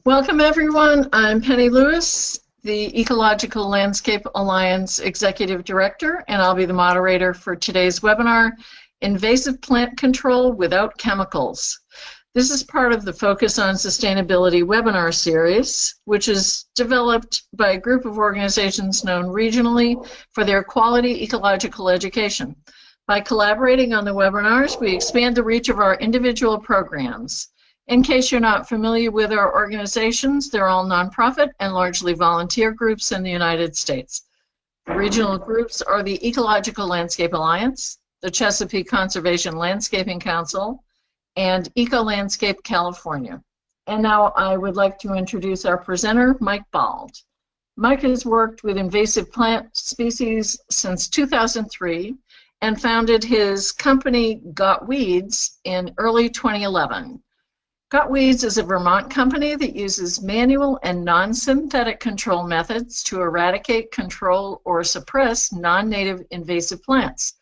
Welcome everyone. I'm Penny Lewis, the Ecological Landscape Alliance Executive Director, and I'll be the moderator for today's webinar, Invasive Plant Control Without Chemicals. This is part of the Focus on Sustainability webinar series, which is developed by a group of organizations known regionally for their quality ecological education. By collaborating on the webinars, we expand the reach of our individual programs. In case you're not familiar with our organizations, they're all nonprofit and largely volunteer groups in the United States. The regional groups are the Ecological Landscape Alliance, the Chesapeake Conservation Landscaping Council, and Eco-Landscape California. And now I would like to introduce our presenter, Mike Bald. Mike has worked with invasive plant species since 2003 and founded his company Got Weeds in early 2011. Got Weeds is a Vermont company that uses manual and non-synthetic control methods to eradicate, control, or suppress non-native invasive plants.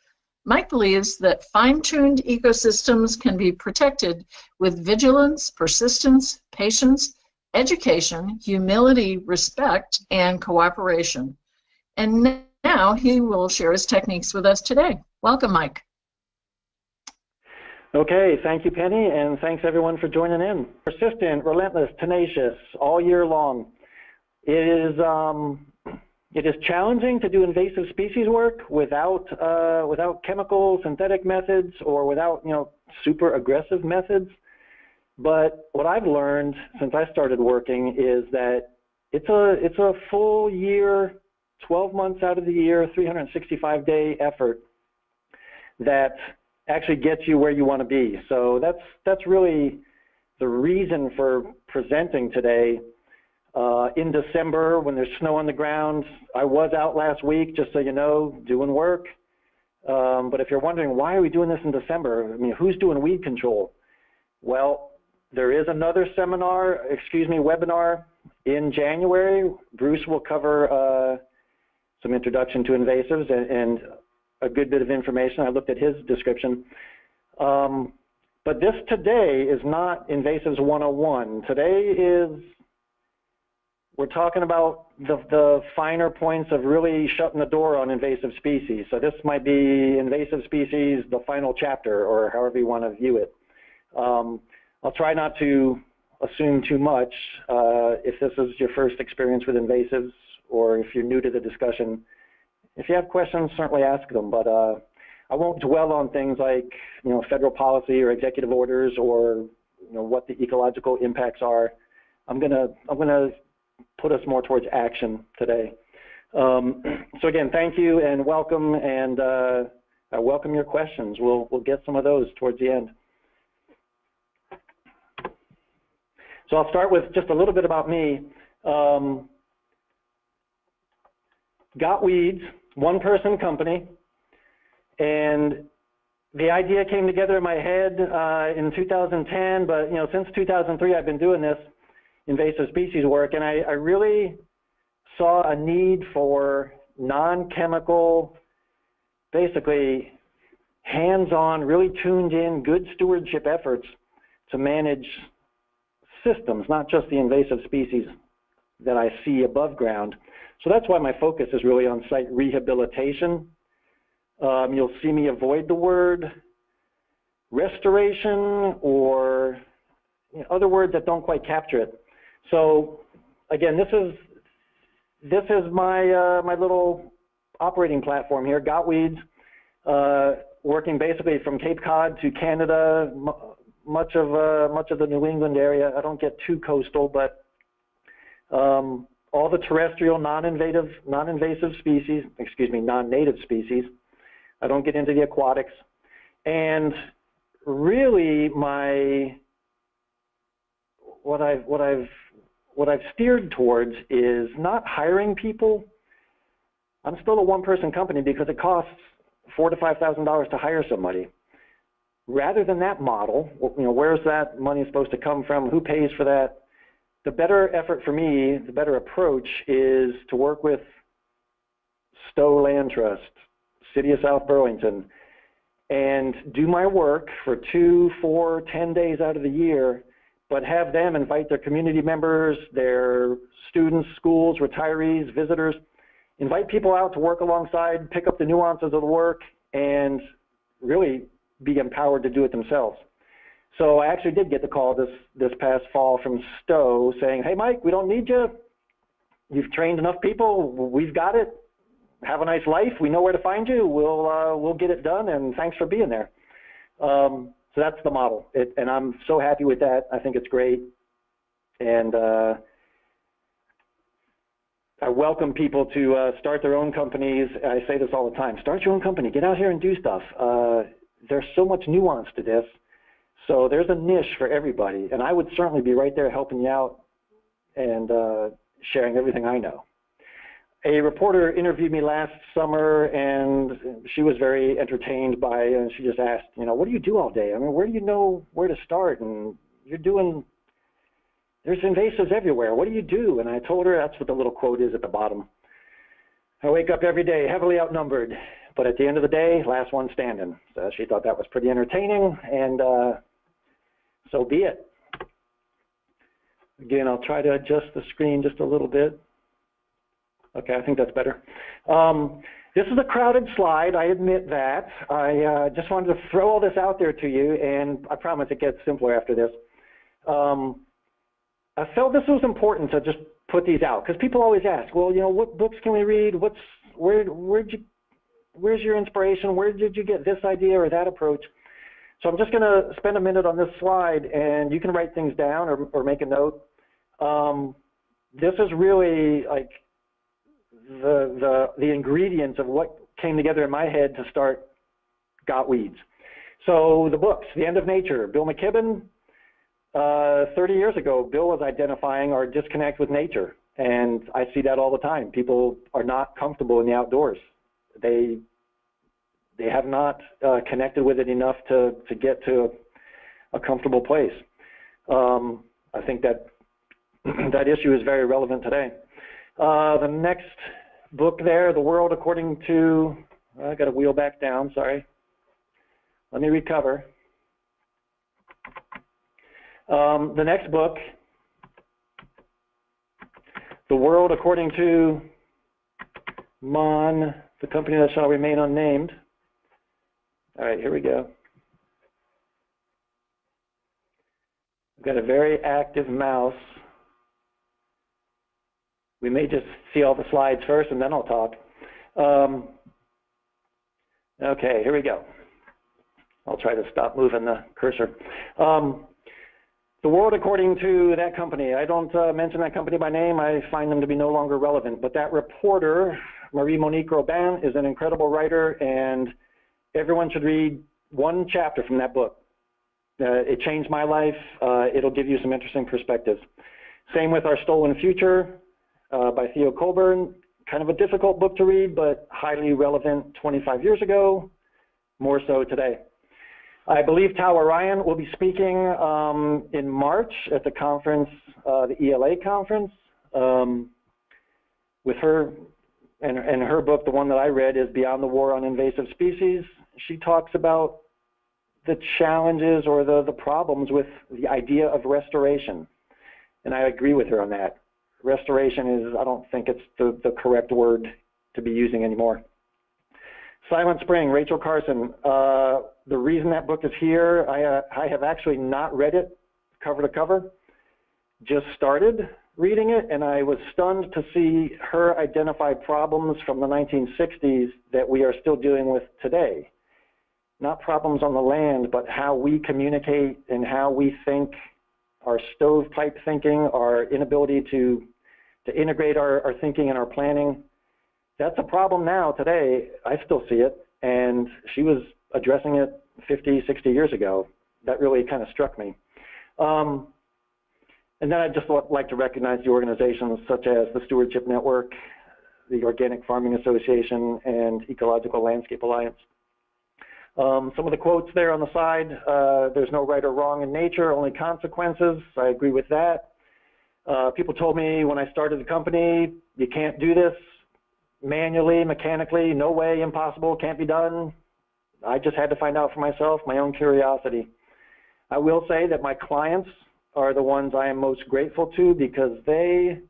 Mike believes that fine-tuned ecosystems can be protected with vigilance, persistence, patience, education, humility, respect, and cooperation. And now he will share his techniques with us today. Welcome, Mike. Okay, thank you, Penny, and thanks everyone for joining in. Persistent, relentless, tenacious, all year long. It is challenging to do invasive species work without chemical synthetic methods or without super aggressive methods. But what I've learned since I started working is that it's a full year, 12 months out of the year, 365-day effort that actually gets you where you want to be. So that's really the reason for presenting today. In December, when there's snow on the ground, I was out last week, just so you know, doing work. But if you're wondering, why are we doing this in December? I mean, who's doing weed control? Well, there is another webinar in January. Bruce will cover some introduction to invasives and a good bit of information. I looked at his description. But this today is not Invasives 101. Today we're talking about the finer points of really shutting the door on invasive species. So this might be invasive species, the final chapter, or however you want to view it. I'll try not to assume too much. If this is your first experience with invasives, or if you're new to the discussion, if you have questions, certainly ask them, but I won't dwell on things like federal policy or executive orders or what the ecological impacts are. I'm gonna put us more towards action today. So again, thank you and welcome, and I welcome your questions. We'll get some of those towards the end. So I'll start with just a little bit about me. Got Weeds, one-person company, and the idea came together in my head in 2010, but since 2003 I've been doing this invasive species work, and I really saw a need for non-chemical, basically hands-on, really tuned in, good stewardship efforts to manage systems, not just the invasive species that I see above ground. So that's why my focus is really on site rehabilitation. You'll see me avoid the word restoration or other words that don't quite capture it. So again, this is my my little operating platform here. Got Weeds, working basically from Cape Cod to Canada, much of the New England area. I don't get too coastal, but all the terrestrial non-native species, non-native species. I don't get into the aquatics. And really what I've steered towards is not hiring people. I'm still a one-person company because it costs $4,000 to $5,000 to hire somebody. Rather than that model, where's that money supposed to come from? Who pays for that? The better effort for me, the better approach is to work with Stowe Land Trust, City of South Burlington, and do my work for 2, 4, 10 days out of the year but have them invite their community members, their students, schools, retirees, visitors, invite people out to work alongside, pick up the nuances of the work, and really be empowered to do it themselves. So I actually did get the call this past fall from Stowe saying, hey, Mike, we don't need you. You've trained enough people. We've got it. Have a nice life. We know where to find you. We'll get it done, and thanks for being there. So that's the model, and I'm so happy with that. I think it's great, and I welcome people to start their own companies. I say this all the time. Start your own company. Get out here and do stuff. There's so much nuance to this, so there's a niche for everybody, and I would certainly be right there helping you out and sharing everything I know. A reporter interviewed me last summer, and she was very entertained by it, and she just asked, you know, what do you do all day? I mean, where do you know where to start? And there's invasives everywhere. What do you do? And I told her, that's what the little quote is at the bottom. I wake up every day heavily outnumbered, but at the end of the day, last one standing. So she thought that was pretty entertaining, and so be it. Again, I'll try to adjust the screen just a little bit. Okay, I think that's better. This is a crowded slide, I admit that. I just wanted to throw all this out there to you, and I promise it gets simpler after this. I felt this was important to just put these out, because people always ask, well, you know, what books can we read? Where's your inspiration? Where did you get this idea or that approach? So I'm just going to spend a minute on this slide, and you can write things down or make a note. This is really like the ingredients of what came together in my head to start Got Weeds. So the books, The End of Nature, Bill McKibben. 30 years ago, Bill was identifying our disconnect with nature, and I see that all the time. People are not comfortable in the outdoors. They have not connected with it enough to get to a comfortable place. I think that that issue is very relevant today. The next book there, The World According to, I got to wheel back down, sorry. Let me recover. The next book, The World According to Mon, the company that shall remain unnamed. All right, here we go. I've got a very active mouse. We may just see all the slides first and then I'll talk. Okay, here we go. I'll try to stop moving the cursor. The World According to that company. I don't mention that company by name. I find them to be no longer relevant. But that reporter, Marie-Monique Robin, is an incredible writer, and everyone should read one chapter from that book. It changed my life. It'll give you some interesting perspectives. Same with Our Stolen Future by Theo Colburn. Kind of a difficult book to read, but highly relevant 25 years ago, more so today. I believe Tao Orion will be speaking in March at the conference, the ELA conference. With her, and her book, the one that I read, is Beyond the War on Invasive Species. She talks about the challenges or the problems with the idea of restoration. And I agree with her on that. Restoration is, I don't think it's the correct word to be using anymore. Silent Spring, Rachel Carson. The reason that book is here, I have actually not read it cover to cover, just started reading it, and I was stunned to see her identify problems from the 1960s that we are still dealing with today. Not problems on the land, but how we communicate and how we think, our stovepipe thinking, our inability to integrate our thinking and our planning. That's a problem now, today. I still see it, and she was addressing it 50, 60 years ago. That really kind of struck me. And then I'd just like to recognize the organizations such as the Stewardship Network, the Organic Farming Association, and Ecological Landscape Alliance. Some of the quotes there on the side, there's no right or wrong in nature, only consequences. I agree with that. People told me when I started the company, you can't do this manually, mechanically, no way, impossible, can't be done. I just had to find out for myself, my own curiosity. I will say that my clients are the ones I am most grateful to, because they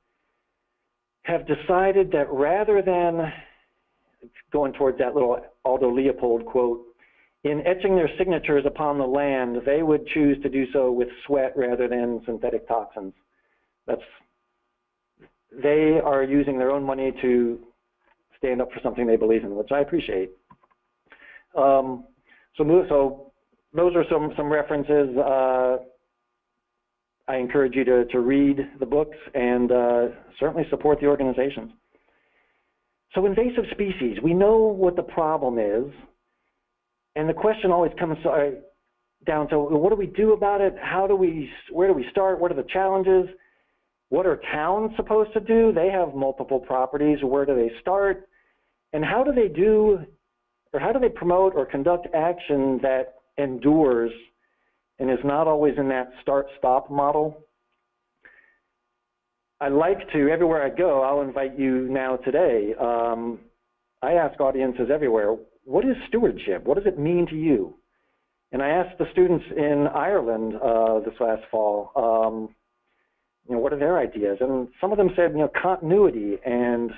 have decided that rather than going towards that little Aldo Leopold quote, in etching their signatures upon the land, they would choose to do so with sweat rather than synthetic toxins. They are using their own money to stand up for something they believe in, which I appreciate. So those are some references. I encourage you to read the books and certainly support the organizations. So invasive species, we know what the problem is, and the question always comes down to, what do we do about it? Where do we start? What are the challenges? What are towns supposed to do? They have multiple properties. Where do they start? And how do they promote or conduct action that endures and is not always in that start-stop model? I like to, everywhere I go, I'll invite you now today. I ask audiences everywhere, what is stewardship? What does it mean to you? And I asked the students in Ireland this last fall, what are their ideas? And some of them said, continuity and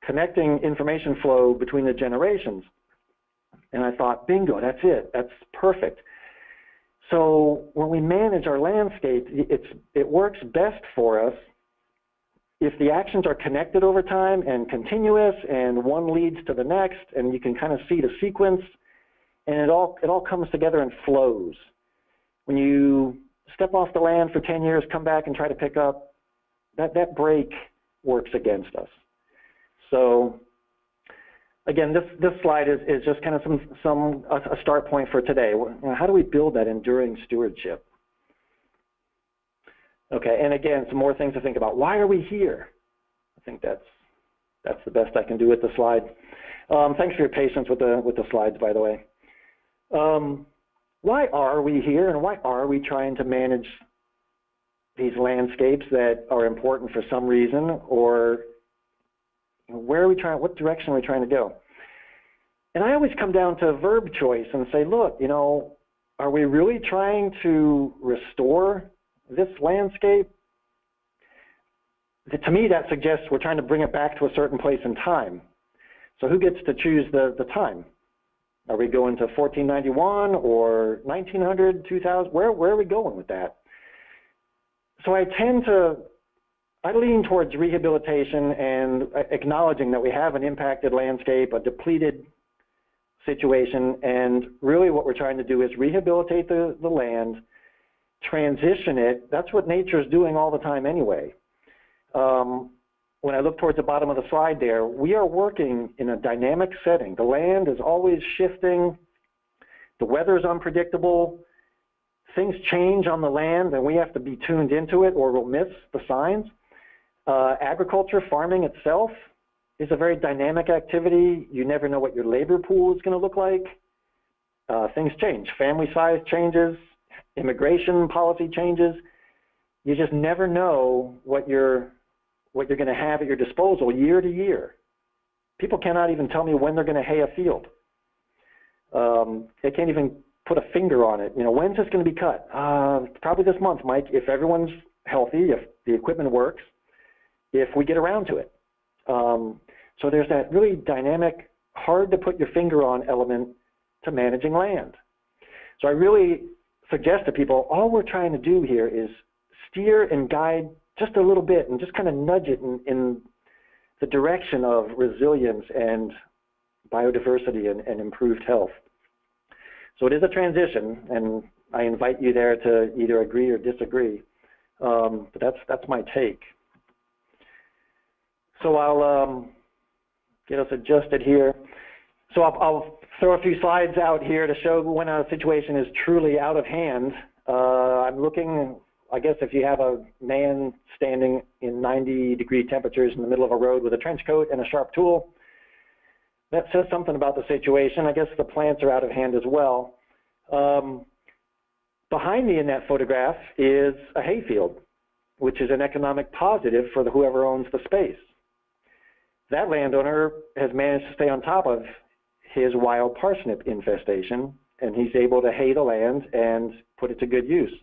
connecting information flow between the generations. And I thought, bingo, that's it. That's perfect. So when we manage our landscape, it works best for us if the actions are connected over time and continuous, and one leads to the next, and you can kind of see the sequence, and it all comes together and flows. When you step off the land for 10 years, come back and try to pick up, that break works against us. So again, this slide is just kind of a start point for today. How do we build that enduring stewardship? Okay, and again, some more things to think about. Why are we here? I think that's the best I can do with the slide. Thanks for your patience with the slides, by the way. Why are we here, and why are we trying to manage these landscapes that are important for some reason, or what direction are we trying to go? And I always come down to verb choice and say, look, are we really trying to restore this landscape? To me, that suggests we're trying to bring it back to a certain place in time. So who gets to choose the time? Are we going to 1491 or 1900, 2000? Where are we going with that? So I lean towards rehabilitation and acknowledging that we have an impacted landscape, a depleted situation, and really what we're trying to do is rehabilitate the land, transition it. That's what nature is doing all the time anyway. When I look towards the bottom of the slide there, we are working in a dynamic setting. The land is always shifting. The weather is unpredictable. Things change on the land, and we have to be tuned into it or we'll miss the signs. Agriculture, farming itself is a very dynamic activity. You never know what your labor pool is going to look like. Things change. Family size changes. Immigration policy changes. You just never know what you're going to have at your disposal year to year. People cannot even tell me when they're going to hay a field. They can't even put a finger on it. When's this going to be cut? Probably this month, Mike, if everyone's healthy, if the equipment works, if we get around to it. So there's that really dynamic, hard to put your finger on element to managing land. So I really suggest to people, all we're trying to do here is steer and guide just a little bit and just kind of nudge it in the direction of resilience and biodiversity and improved health. So it is a transition, and I invite you there to either agree or disagree. But that's my take. So I'll get us adjusted here. So I'll throw a few slides out here to show when a situation is truly out of hand. I'm looking, I guess if you have a man standing in 90-degree temperatures in the middle of a road with a trench coat and a sharp tool, that says something about the situation. I guess the plants are out of hand as well. Behind me in that photograph is a hayfield, which is an economic positive for whoever owns the space. That landowner has managed to stay on top of his wild parsnip infestation, and he's able to hay the land and put it to good use.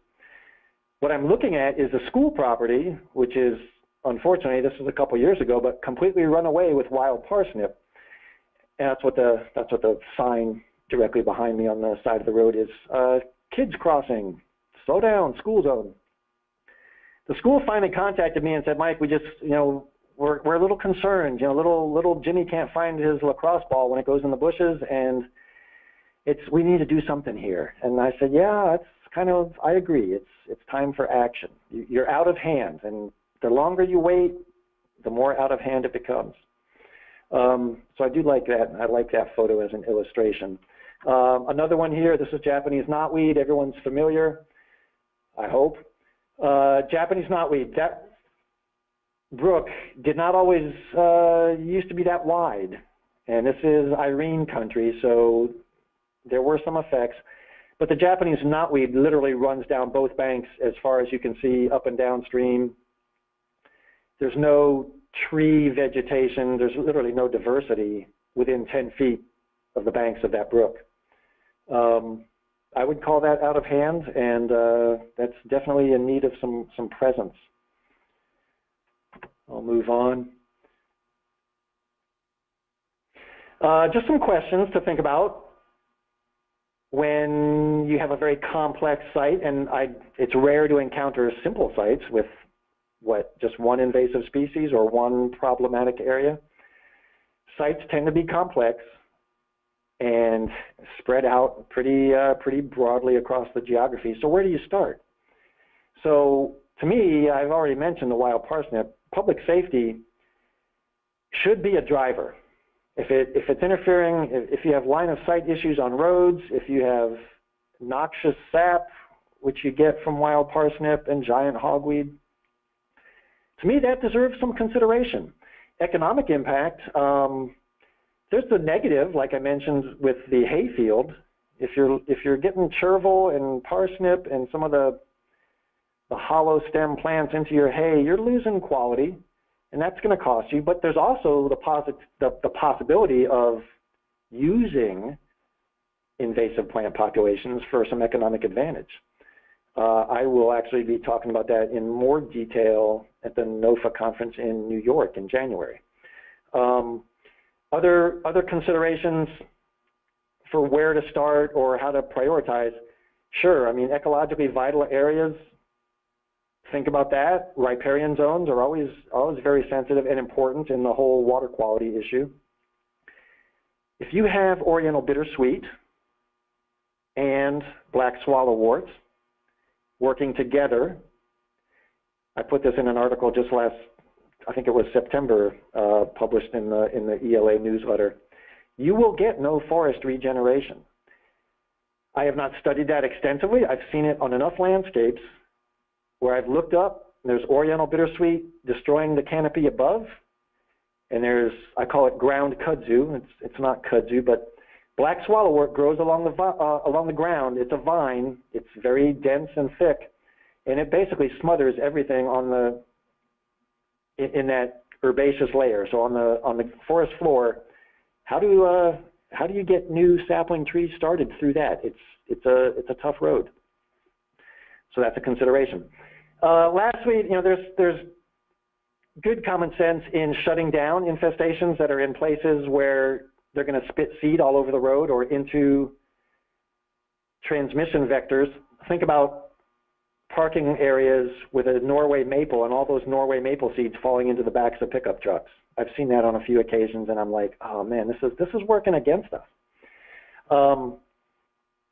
What I'm looking at is a school property, which is, unfortunately, this was a couple years ago, but completely run away with wild parsnip. And that's what the sign directly behind me on the side of the road is. Kids crossing, slow down, school zone. The school finally contacted me and said, Mike, we just, we're a little concerned. Little Jimmy can't find his lacrosse ball when it goes in the bushes, and we need to do something here. And I said, yeah, I agree. It's time for action. You're out of hand, and the longer you wait, the more out of hand it becomes. So I do like that. I like that photo as an illustration. Another one here, this is Japanese knotweed. Everyone's familiar, I hope. Japanese knotweed, that brook did not always used to be that wide. And this is Irene country, so there were some effects. But the Japanese knotweed literally runs down both banks as far as you can see, up and downstream. There's no tree vegetation. There's literally no diversity within 10 feet of the banks of that brook. I would call that out of hand, and that's definitely in need of some presence. I'll move on. Just some questions to think about when you have a very complex site, and it's rare to encounter simple sites with just one invasive species or one problematic area. Sites tend to be complex and spread out pretty broadly across the geography. So where do you start? So to me, I've already mentioned the wild parsnip. Public safety should be a driver. If it's interfering, if you have line of sight issues on roads, if you have noxious sap, which you get from wild parsnip and giant hogweed, to me that deserves some consideration. Economic impact, there's the negative, like I mentioned with the hayfield. If you're getting chervil and parsnip and some of the hollow stem plants into your hay, you're losing quality, and that's going to cost you. But there's also the possibility of using invasive plant populations for some economic advantage. I will actually be talking about that in more detail at the NOFA conference in New York in January. Other considerations for where to start or how to prioritize, sure, I mean, ecologically vital areas, think about that. Riparian zones are always very sensitive and important in the whole water quality issue. If you have Oriental bittersweet and black swallowwort working together, I put this in an article just last, I think it was September, published in the ELA newsletter, you will get no forest regeneration. I have not studied that extensively. I've seen it on enough landscapes where I've looked up, and there's Oriental bittersweet destroying the canopy above, and I call it ground kudzu. It's not kudzu, but black swallowwort grows along the ground. It's a vine. It's very dense and thick, and it basically smothers everything in that herbaceous layer. So on the forest floor, how do you get new sapling trees started through that? It's a tough road. So that's a consideration. Lastly, there's good common sense in shutting down infestations that are in places where they're going to spit seed all over the road or into transmission vectors. Think about parking areas with a Norway maple and all those Norway maple seeds falling into the backs of pickup trucks. I've seen that on a few occasions, and I'm like, oh man, this is working against us.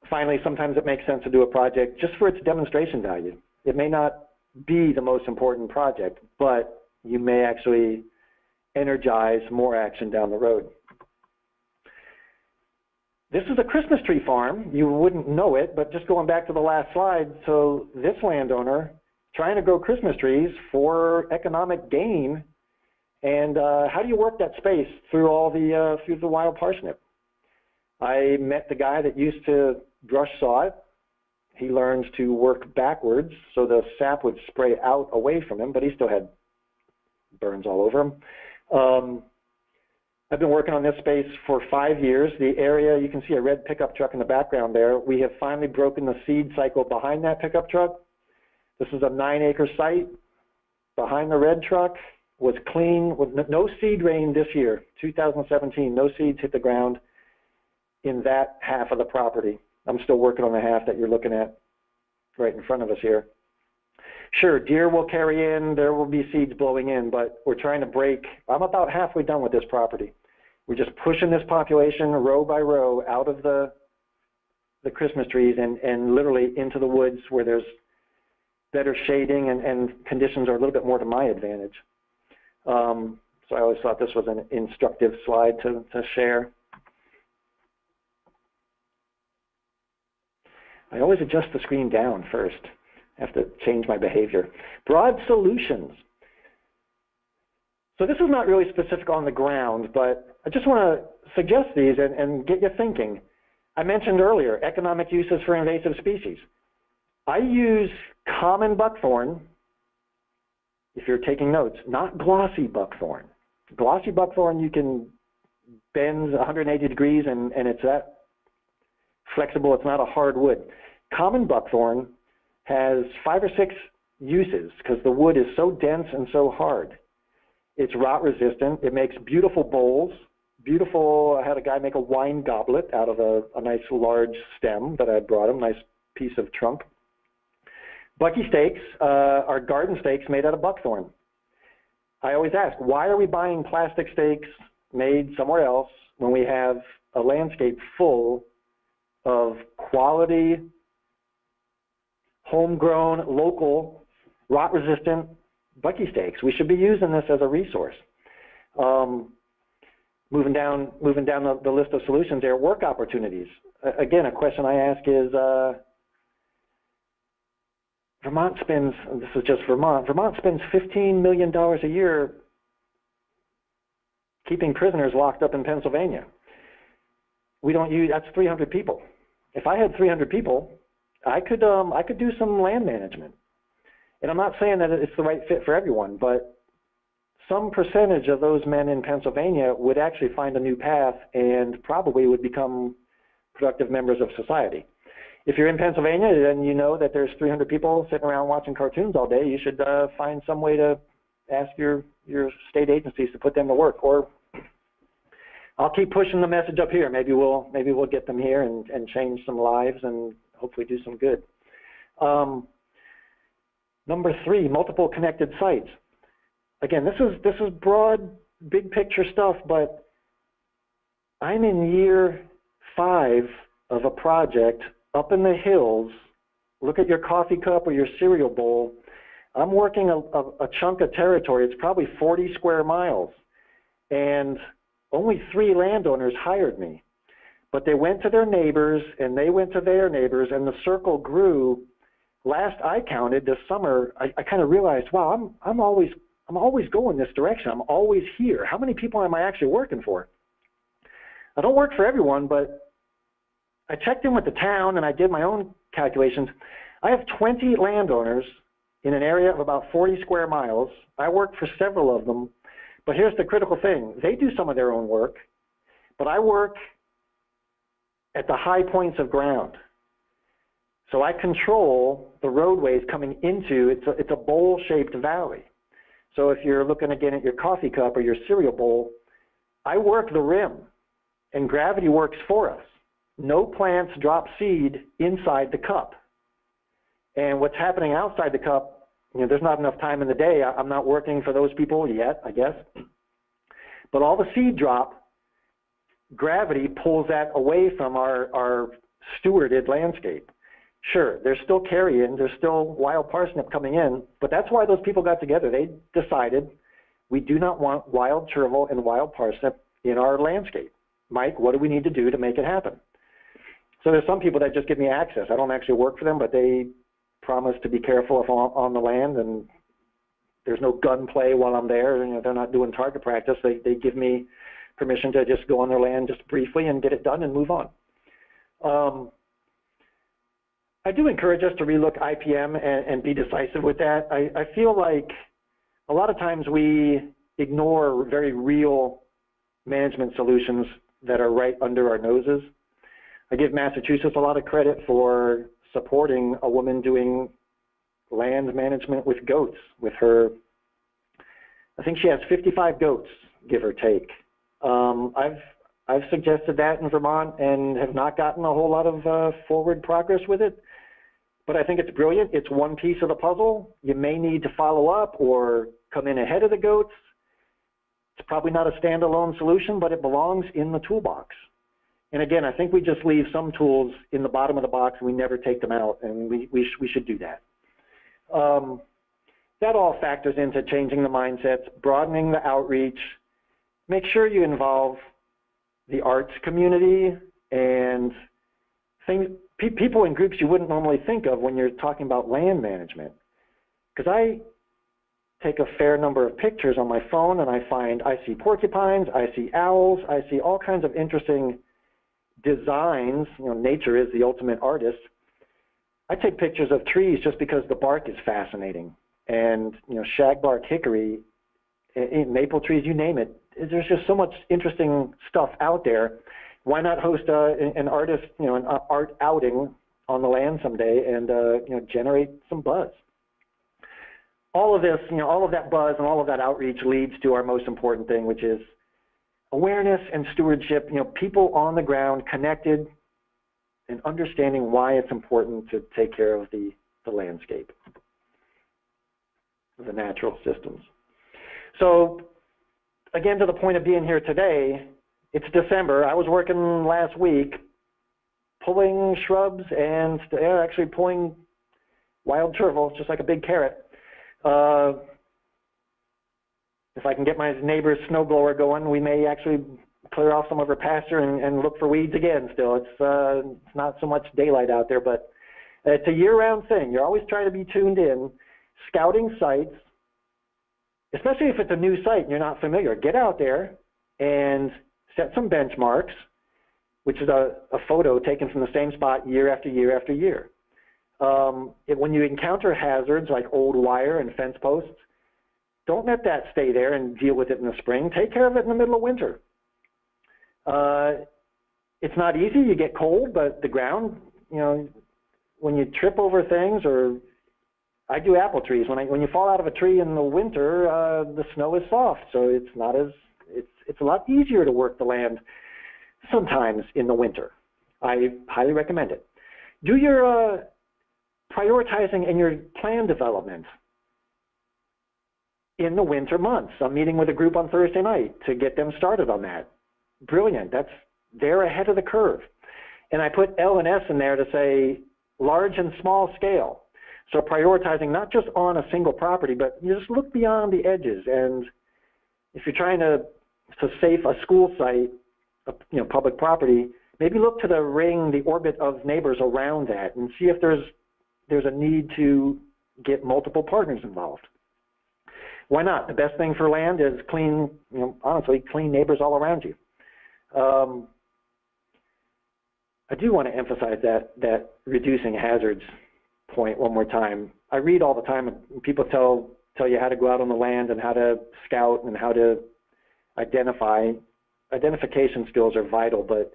Finally, sometimes it makes sense to do a project just for its demonstration value. It may not be the most important project, but you may actually energize more action down the road. This is a Christmas tree farm. You wouldn't know it, but just going back to the last slide, so this landowner trying to grow Christmas trees for economic gain, and how do you work that space through through the wild parsnip? I met the guy that used to brush saw it. He learns to work backwards, so the sap would spray out away from him, but he still had burns all over him. I've been working on this space for 5 years. The area, you can see a red pickup truck in the background there. We have finally broken the seed cycle behind that pickup truck. This is a 9-acre site behind the red truck, was clean, with no seed rain this year, 2017, no seeds hit the ground in that half of the property. I'm still working on the half that you're looking at right in front of us here. Sure, deer will carry in, there will be seeds blowing in, but we're trying to break, I'm about halfway done with this property. We're just pushing this population row by row out of the Christmas trees and literally into the woods where there's better shading and conditions are a little bit more to my advantage. So I always thought this was an instructive slide to share. I always adjust the screen down first. I have to change my behavior. Broad solutions. So this is not really specific on the ground, but I just want to suggest these and get you thinking. I mentioned earlier, economic uses for invasive species. I use common buckthorn, if you're taking notes, not glossy buckthorn. Glossy buckthorn you can bend 180 degrees and it's that flexible, it's not a hard wood. Common buckthorn has 5 or 6 uses because the wood is so dense and so hard. It's rot resistant, it makes beautiful bowls, beautiful, I had a guy make a wine goblet out of a nice large stem that I brought him, nice piece of trunk. Bucky stakes are garden stakes made out of buckthorn. I always ask, why are we buying plastic stakes made somewhere else when we have a landscape full of quality, homegrown, local, rot-resistant Bucky stakes? We should be using this as a resource. Moving down the list of solutions there, work opportunities. Again, a question I ask is, Vermont spends, this is just Vermont spends $15 million a year keeping prisoners locked up in Pennsylvania. We don't use, that's 300 people. If I had 300 people, I could do some land management. And I'm not saying that it's the right fit for everyone, but some percentage of those men in Pennsylvania would actually find a new path and probably would become productive members of society. If you're in Pennsylvania, then you know that there's 300 people sitting around watching cartoons all day. You should find some way to ask your state agencies to put them to work. Or I'll keep pushing the message up here. Maybe we'll get them here and change some lives and hopefully do some good. Number 3, multiple connected sites. Again, this is broad, big picture stuff, but I'm in year 5 of a project up in the hills. Look at your coffee cup or your cereal bowl. I'm working a chunk of territory. It's probably 40 square miles. And only 3 landowners hired me. But they went to their neighbors and they went to their neighbors and the circle grew. Last I counted this summer, I kind of realized, wow, I'm always going this direction. I'm always here. How many people am I actually working for? I don't work for everyone, but I checked in with the town and I did my own calculations. I have 20 landowners in an area of about 40 square miles. I work for several of them, but here's the critical thing. They do some of their own work, but I work at the high points of ground. So I control the roadways coming into, it's a bowl-shaped valley. So if you're looking again at your coffee cup or your cereal bowl, I work the rim and gravity works for us. No plants drop seed inside the cup. And what's happening outside the cup, there's not enough time in the day. I'm not working for those people yet, I guess. But all the seed drop, gravity pulls that away from our stewarded landscape. Sure, there's still carrion, there's still wild parsnip coming in, but that's why those people got together. They decided we do not want wild chervil and wild parsnip in our landscape. Mike, what do we need to do to make it happen? So there's some people that just give me access. I don't actually work for them, but they promise to be careful if I'm on the land and there's no gunplay while I'm there. They're not doing target practice. They give me permission to just go on their land just briefly and get it done and move on. I do encourage us to relook IPM and be decisive with that. I feel like a lot of times we ignore very real management solutions that are right under our noses. I give Massachusetts a lot of credit for supporting a woman doing land management with goats, with her, I think she has 55 goats, give or take. I've suggested that in Vermont and have not gotten a whole lot of forward progress with it, but I think it's brilliant. It's one piece of the puzzle. You may need to follow up or come in ahead of the goats. It's probably not a standalone solution, but it belongs in the toolbox. And again, I think we just leave some tools in the bottom of the box and we never take them out, and we should do that. That all factors into changing the mindsets, broadening the outreach. Make sure you involve the arts community and people in groups you wouldn't normally think of when you're talking about land management. Because I take a fair number of pictures on my phone and I see porcupines, I see owls, I see all kinds of interesting designs. You know, nature is the ultimate artist. I take pictures of trees just because the bark is fascinating. And, you know, shagbark, hickory, maple trees, you name it. There's just so much interesting stuff out there. Why not host an artist, you know, an art outing on the land someday and, you know, generate some buzz? All of this, you know, all of that buzz and all of that outreach leads to our most important thing, which is awareness and stewardship. You know, people on the ground connected and understanding why it's important to take care of the landscape, the natural systems. So again, to the point of being here today, it's December. I was working last week pulling shrubs and actually pulling wild chervil, just like a big carrot. If I can get my neighbor's snowblower going, we may actually clear off some of her pasture and look for weeds again still. It's not so much daylight out there, but it's a year-round thing. You're always trying to be tuned in, scouting sites, especially if it's a new site and you're not familiar. Get out there and set some benchmarks, which is a photo taken from the same spot year after year after year. When you encounter hazards like old wire and fence posts, don't let that stay there and deal with it in the spring. Take care of it in the middle of winter. It's not easy. You get cold, but the ground, you know, when you trip over things, or I do apple trees. When you fall out of a tree in the winter, the snow is soft, so it's not as it's a lot easier to work the land sometimes in the winter. I highly recommend it. Do your prioritizing and your plan development in the winter months. I'm meeting with a group on Thursday night to get them started on that. Brilliant. They're ahead of the curve. And I put L and S in there to say large and small scale. So prioritizing not just on a single property, but you just look beyond the edges. And if you're trying to safe a school site, you know, public property, maybe look to the ring, the orbit of neighbors around that, and see if there's a need to get multiple partners involved. Why not? The best thing for land is clean, you know, honestly, clean neighbors all around you. I do want to emphasize that reducing hazards point one more time. I read all the time, and people tell you how to go out on the land and how to scout and how to identify. Identification skills are vital, but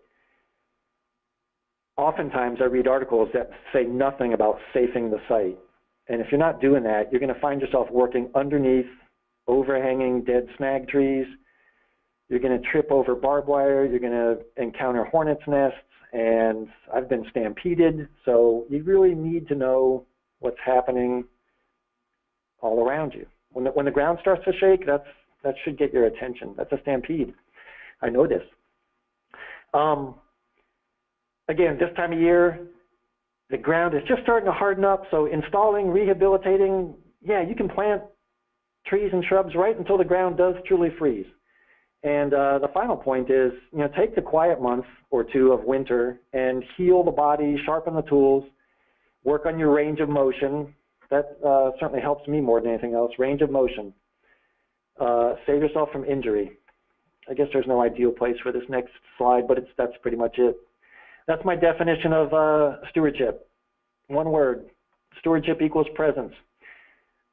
oftentimes I read articles that say nothing about safing the site. And if you're not doing that, you're going to find yourself working underneath overhanging dead snag trees. You're going to trip over barbed wire. You're going to encounter hornets' nests. And I've been stampeded. So you really need to know what's happening all around you. When the ground starts to shake, that should get your attention. That's a stampede. I know this. Again, this time of year, the ground is just starting to harden up, so installing, rehabilitating, yeah, you can plant trees and shrubs right until the ground does truly freeze. And the final point is, you know, take the quiet month or two of winter and heal the body, sharpen the tools, work on your range of motion. That certainly helps me more than anything else, range of motion. Save yourself from injury. I guess there's no ideal place for this next slide, but that's pretty much it. That's my definition of stewardship. One word, stewardship equals presence.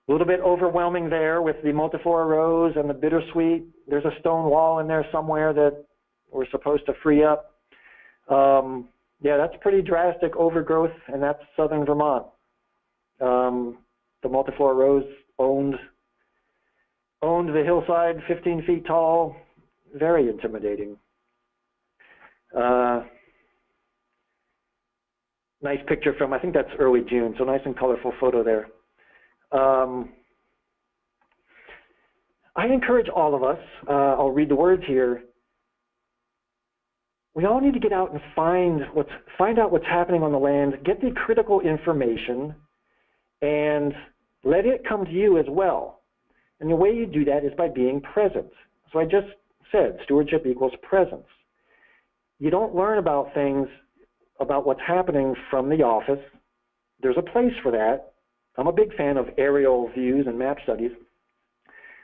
A little bit overwhelming there with the multi-flora rose and the bittersweet. There's a stone wall in there somewhere that we're supposed to free up. Yeah, that's pretty drastic overgrowth, and that's southern Vermont. The multi-flora rose owned the hillside, 15 feet tall, very intimidating. Nice picture from, I think that's early June, so nice and colorful photo there. I encourage all of us, I'll read the words here, we all need to get out and find out what's happening on the land, get the critical information, and let it come to you as well. And the way you do that is by being present. So I just said, stewardship equals presence. You don't learn about things, about what's happening from the office. There's a place for that. I'm a big fan of aerial views and map studies.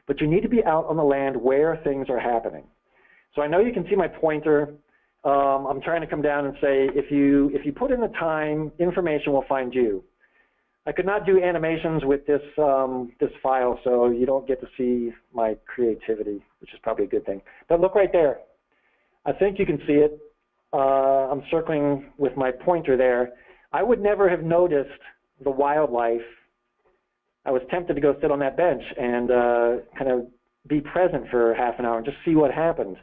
But you need to be out on the land where things are happening. So I know you can see my pointer. I'm trying to come down and say, if you put in the time, information will find you. I could not do animations with this file, so you don't get to see my creativity, which is probably a good thing. But look right there. I think you can see it. I'm circling with my pointer there. I would never have noticed the wildlife. I was tempted to go sit on that bench and kind of be present for half an hour and just see what happened.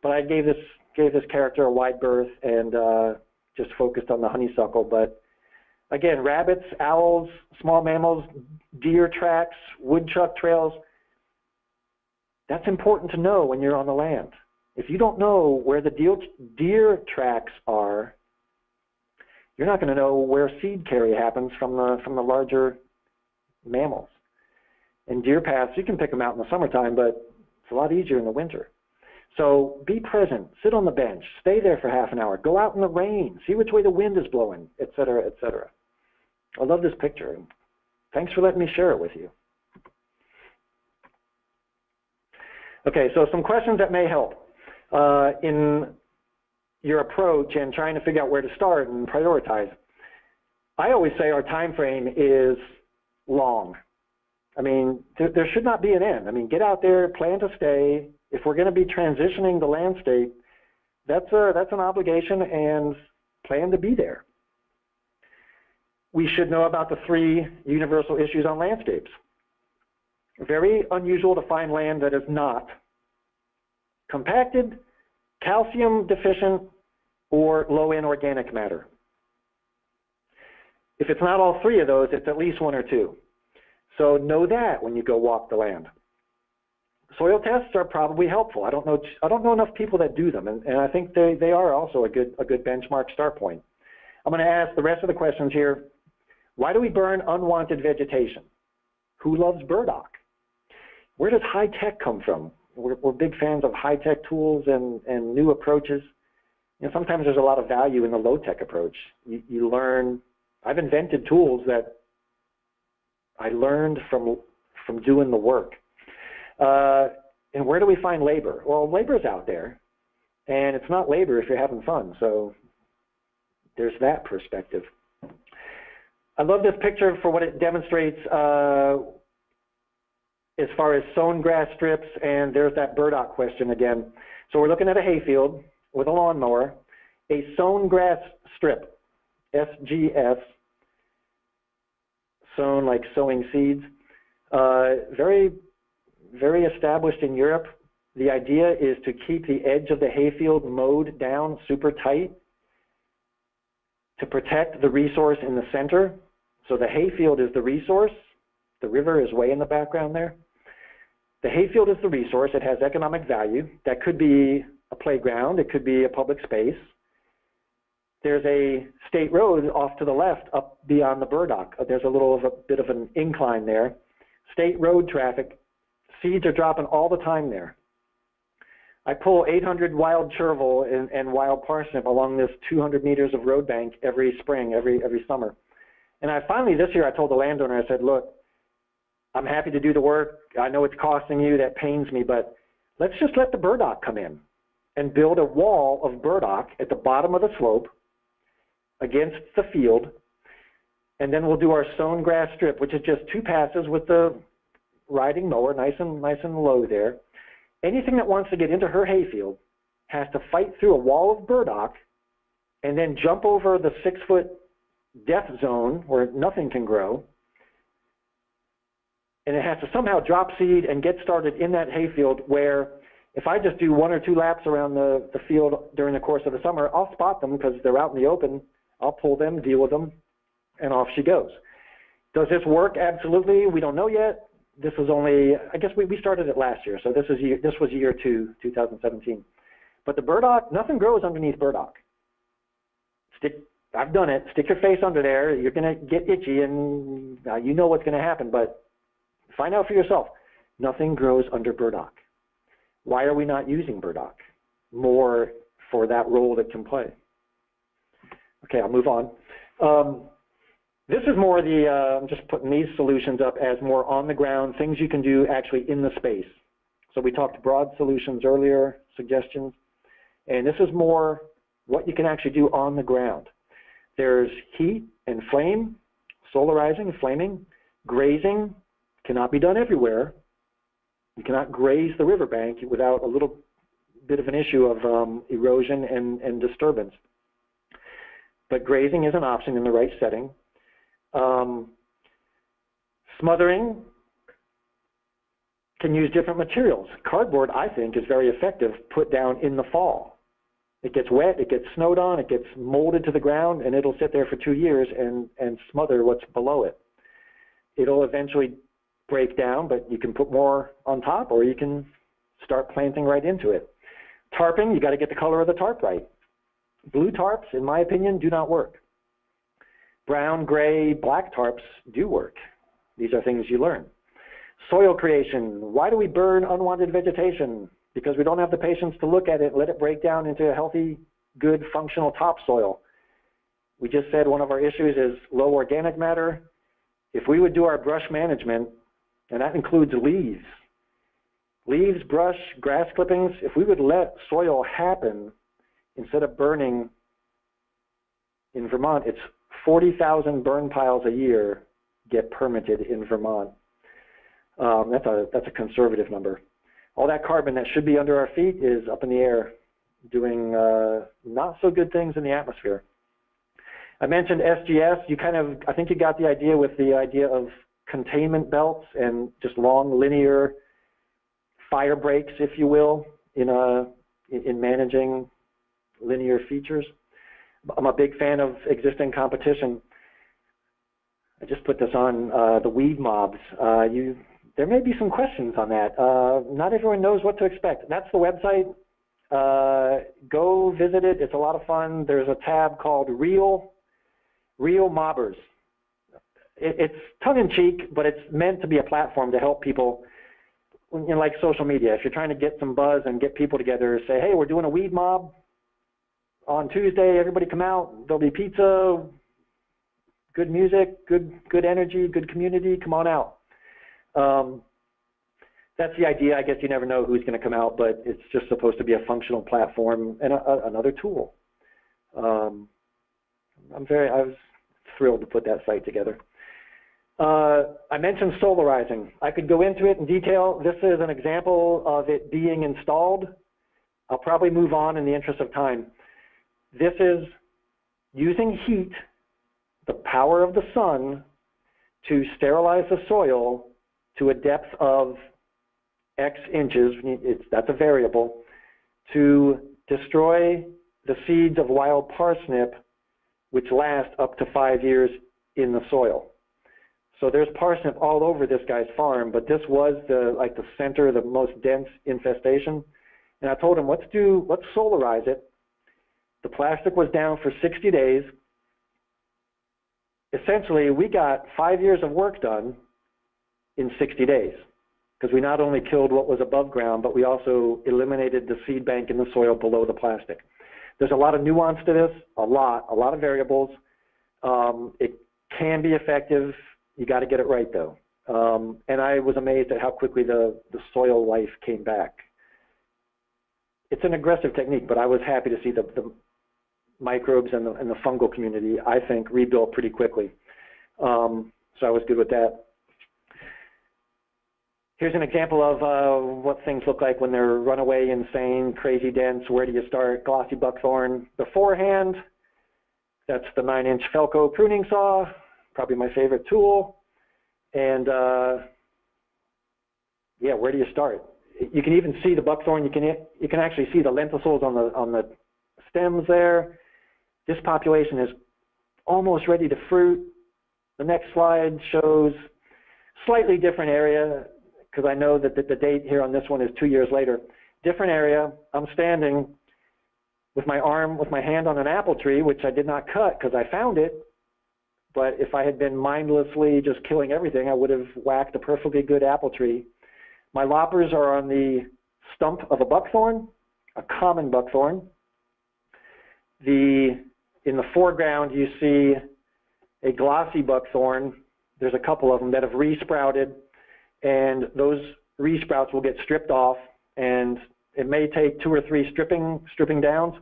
But I gave this character a wide berth and just focused on the honeysuckle. But again, rabbits, owls, small mammals, deer tracks, woodchuck trails, that's important to know when you're on the land. If you don't know where the deer tracks are, you're not going to know where seed carry happens from the larger mammals. And deer paths, you can pick them out in the summertime, but it's a lot easier in the winter. So be present, sit on the bench, stay there for half an hour, go out in the rain, see which way the wind is blowing, et cetera, et cetera. I love this picture. Thanks for letting me share it with you. Okay, so some questions that may help in your approach and trying to figure out where to start and prioritize. I always say our time frame is long. I mean, there should not be an end. I mean, get out there, plan to stay. If we're going to be transitioning the landscape, that's an obligation, and plan to be there. We should know about the 3 universal issues on landscapes. Very unusual to find land that is not compacted, calcium deficient, or low in organic matter. If it's not all 3 of those, it's at least 1 or 2. So know that when you go walk the land. Soil tests are probably helpful. I don't know enough people that do them, and I think they are also a good benchmark start point. I'm going to ask the rest of the questions here. Why do we burn unwanted vegetation? Who loves burdock? Where does high tech come from? We're big fans of high tech tools and new approaches. You know, sometimes there's a lot of value in the low tech approach. You learn. I've invented tools that I learned from doing the work. And where do we find labor? Well, labor's out there, and it's not labor if you're having fun. So there's that perspective. I love this picture for what it demonstrates as far as sown grass strips, and there's that burdock question again. So we're looking at a hayfield with a lawnmower, a sown grass strip, SGS, sown like sowing seeds, very established in Europe. The idea is to keep the edge of the hayfield mowed down super tight to protect the resource in the center. So the hayfield is the resource. The river is way in the background there. The hayfield is the resource. It has economic value. That could be a playground. It could be a public space. There's a state road off to the left up beyond the burdock. There's a bit of an incline there. State road traffic. Seeds are dropping all the time there. I pull 800 wild chervil and wild parsnip along this 200 meters of road bank every spring, every summer. And I finally, this year, I told the landowner, I said, look, I'm happy to do the work. I know it's costing you. That pains me. But let's just let the burdock come in and build a wall of burdock at the bottom of the slope against the field. And then we'll do our sown grass strip, which is just 2 passes with the riding mower, nice and low there. Anything that wants to get into her hayfield has to fight through a wall of burdock and then jump over the 6-foot death zone where nothing can grow and it has to somehow drop seed and get started in that hayfield where if I just do 1 or 2 laps around the field during the course of the summer, I'll spot them because they're out in the open. I'll pull them, deal with them, and off she goes. Does this work? Absolutely. We don't know yet. This was only, I guess we started it last year, so this was year 2, 2017. But the burdock, nothing grows underneath burdock. I've done it. Stick your face under there. You're going to get itchy, and you know what's going to happen, but find out for yourself. Nothing grows under burdock. Why are we not using burdock more for that role it can play? Okay, I'll move on. This is more I'm just putting these solutions up as more on the ground, things you can do actually in the space. So we talked broad solutions earlier, suggestions, and this is more what you can actually do on the ground. There's heat and flame, solarizing, flaming, grazing, cannot be done everywhere. You cannot graze the riverbank without a little bit of an issue of erosion and disturbance. But grazing is an option in the right setting. Smothering can use different materials. Cardboard, I think, is very effective put down in the fall. It gets wet, it gets snowed on, it gets molded to the ground, and it'll sit there for 2 years and smother what's below it. It'll eventually break down, but you can put more on top, or you can start planting right into it. Tarping, you got to get the color of the tarp right. Blue tarps, in my opinion, do not work. Brown, gray, black tarps do work. These are things you learn. Soil creation. Why do we burn unwanted vegetation? Because we don't have the patience to look at it, let it break down into a healthy, good, functional topsoil. We just said one of our issues is low organic matter. If we would do our brush management, and that includes leaves, brush, grass clippings, if we would let soil happen instead of burning, in Vermont, it's 40,000 burn piles a year get permitted in Vermont. That's a conservative number. All that carbon that should be under our feet is up in the air doing not so good things in the atmosphere. I mentioned SGS. I think you got the idea with the idea of containment belts and just long linear fire breaks, if you will, in managing linear features. I'm a big fan of existing competition. I just put this on the weed mobs. There may be some questions on that. Not everyone knows what to expect. That's the website. Go visit it. It's a lot of fun. There's a tab called Real Mobbers. It's tongue-in-cheek, but it's meant to be a platform to help people, like social media. If you're trying to get some buzz and get people together, say, hey, we're doing a weed mob on Tuesday. Everybody come out. There'll be pizza, good music, good energy, good community. Come on out. That's the idea. I guess you never know who's going to come out, but it's just supposed to be a functional platform and another tool. I was thrilled to put that site together. I mentioned solarizing. I could go into it in detail. This is an example of it being installed. I'll probably move on in the interest of time. This is using heat, the power of the sun, to sterilize the soil to a depth of X inches, that's a variable, to destroy the seeds of wild parsnip, which last up to 5 years in the soil. So there's parsnip all over this guy's farm, but this was the center, the most dense infestation. And I told him, let's solarize it. The plastic was down for 60 days. Essentially, we got 5 years of work done in 60 days, because we not only killed what was above ground, but we also eliminated the seed bank in the soil below the plastic. There's a lot of nuance to this, a lot of variables. It can be effective. You got to get it right, though. And I was amazed at how quickly the soil life came back. It's an aggressive technique, but I was happy to see the microbes and the fungal community, I think, rebuilt pretty quickly. So I was good with that. Here's an example of what things look like when they're runaway, insane, crazy dense. Where do you start? Glossy buckthorn. The forehand, that's the 9-inch Felco pruning saw, probably my favorite tool. And yeah, where do you start? You can even see the buckthorn. You can actually see the lenticels on the stems there. This population is almost ready to fruit. The next slide shows slightly different area, because I know that the date here on this one is 2 years later. Different area. I'm standing with my hand on an apple tree, which I did not cut because I found it. But if I had been mindlessly just killing everything, I would have whacked a perfectly good apple tree. My loppers are on the stump of a buckthorn, a common buckthorn. In the foreground, you see a glossy buckthorn. There's a couple of them that have resprouted, and those resprouts will get stripped off, and it may take 2 or 3 stripping downs,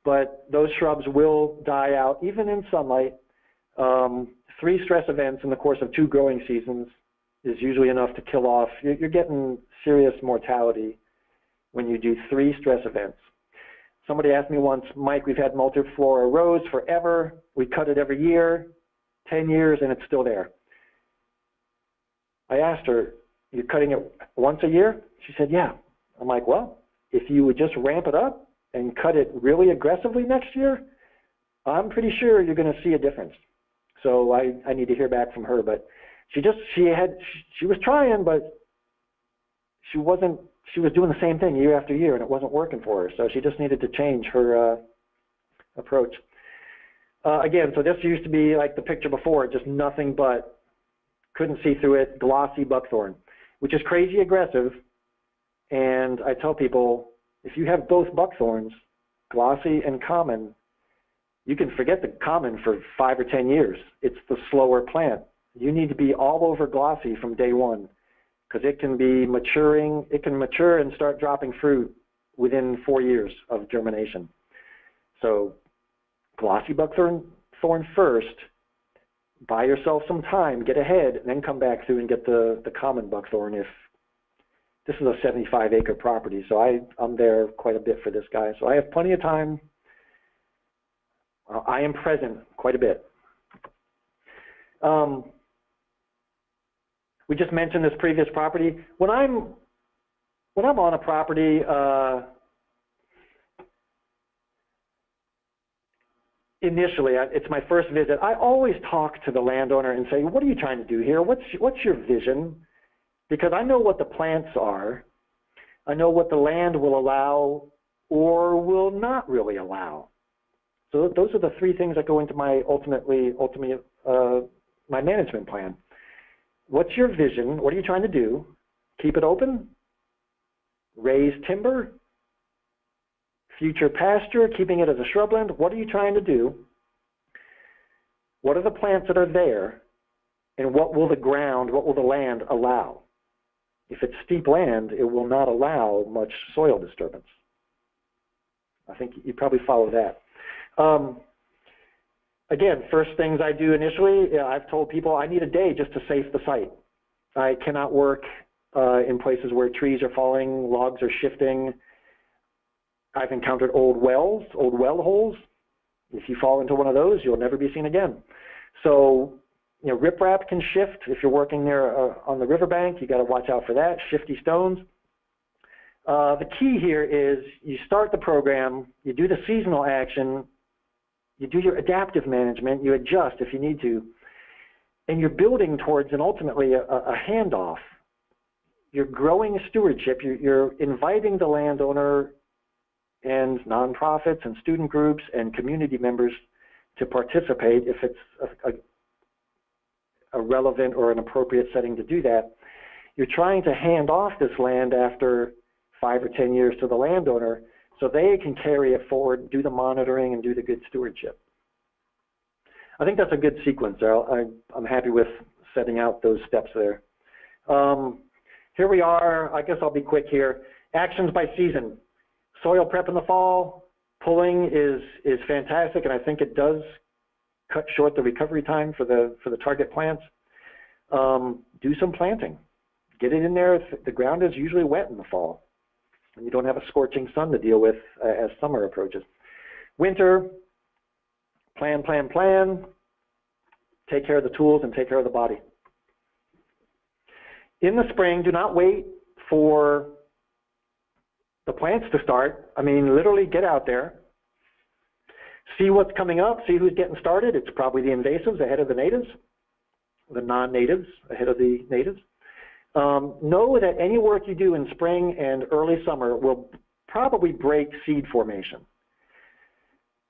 but those shrubs will die out even in sunlight. 3 stress events in the course of 2 growing seasons is usually enough to kill off. You're getting serious mortality when you do 3 stress events. Somebody asked me once, Mike, we've had multi-flora rose forever. We cut it every year, 10 years, and it's still there. I asked her, you're cutting it once a year? She said, yeah. I'm like, well, if you would just ramp it up and cut it really aggressively next year, I'm pretty sure you're going to see a difference. So I need to hear back from her, but she was trying, but she was doing the same thing year after year, and it wasn't working for her. So she just needed to change her approach. Again, so this used to be like the picture before, just nothing but, couldn't see through it, glossy buckthorn, which is crazy aggressive. And I tell people, if you have both buckthorns, glossy and common, you can forget the common for 5 or 10 years. It's the slower plant. You need to be all over glossy from day one, because it can be maturing. It can mature and start dropping fruit within 4 years of germination. So glossy buckthorn first, buy yourself some time, get ahead, and then come back through and get the common buckthorn. If this is a 75-acre property, so I'm there quite a bit for this guy. So I have plenty of time. I am present quite a bit. We just mentioned this previous property. When I'm on a property, initially, it's my first visit, I always talk to the landowner and say, what are you trying to do here? What's your vision? Because I know what the plants are. I know what the land will allow or will not really allow. So those are the 3 things that go into my my management plan. What's your vision? What are you trying to do? Keep it open? Raise timber? Future pasture, keeping it as a shrubland? What are you trying to do? What are the plants that are there? And what will the land allow? If it's steep land, it will not allow much soil disturbance. I think you probably follow that. Again, first things I do initially, I've told people I need a day just to safe the site. I cannot work in places where trees are falling, logs are shifting. I've encountered old well holes. If you fall into one of those, you'll never be seen again. So, riprap can shift. If you're working there on the riverbank, you got to watch out for that, shifty stones. The key here is you start the program, you do the seasonal action, you do your adaptive management, you adjust if you need to, and you're building towards ultimately a handoff. You're growing stewardship. You're inviting the landowner and nonprofits and student groups and community members to participate if it's a relevant or an appropriate setting to do that. You're trying to hand off this land after 5 or 10 years to the landowner so they can carry it forward, do the monitoring, and do the good stewardship. I think that's a good sequence. I'm happy with setting out those steps there. Here we are. I guess I'll be quick here. Actions by season. Soil prep in the fall. Pulling is fantastic, and I think it does cut short the recovery time for the target plants. Do some planting. Get it in there. The ground is usually wet in the fall, and you don't have a scorching sun to deal with as summer approaches. Winter, plan. Take care of the tools and take care of the body. In the spring, do not wait for the plants to start. I mean, literally get out there, see what's coming up, see who's getting started. It's probably the invasives ahead of the natives, the non-natives ahead of the natives. Know that any work you do in spring and early summer will probably break seed formation.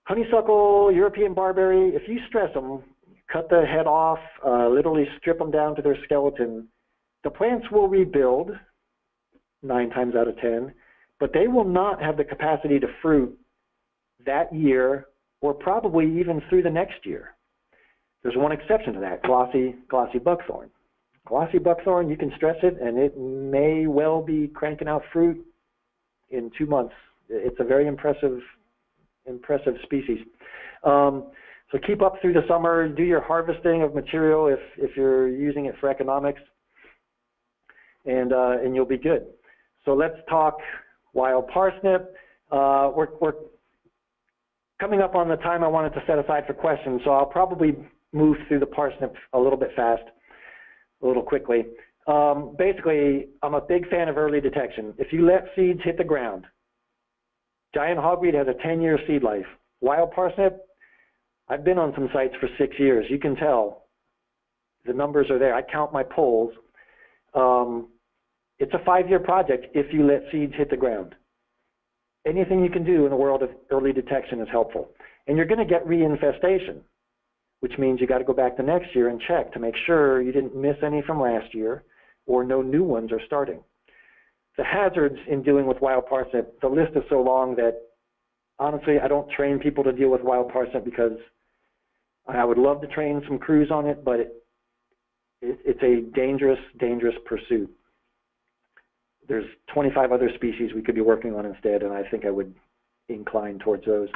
Honeysuckle, European barberry, if you stress them, cut the head off, literally strip them down to their skeleton, the plants will rebuild 9 times out of 10, but they will not have the capacity to fruit that year or probably even through the next year. There's one exception to that, glossy buckthorn. Glossy buckthorn, you can stress it and it may well be cranking out fruit in 2 months. It's a very impressive species. So keep up through the summer, do your harvesting of material if you're using it for economics, and you'll be good. So let's talk wild parsnip. We're coming up on the time I wanted to set aside for questions, so I'll probably move through the parsnip a little bit fast, a little quickly. Basically, I'm a big fan of early detection. If you let seeds hit the ground, giant hogweed has a 10-year seed life. Wild parsnip, I've been on some sites for 6 years. You can tell the numbers are there. I count my poles. It's a 5-year project if you let seeds hit the ground. Anything you can do in the world of early detection is helpful. And you're going to get reinfestation, which means you got to go back the next year and check to make sure you didn't miss any from last year or no new ones are starting. The hazards in dealing with wild parsnip, the list is so long that honestly, I don't train people to deal with wild parsnip because I would love to train some crews on it, but it's a dangerous, dangerous pursuit. There's 25 other species we could be working on instead, and I think I would incline towards those.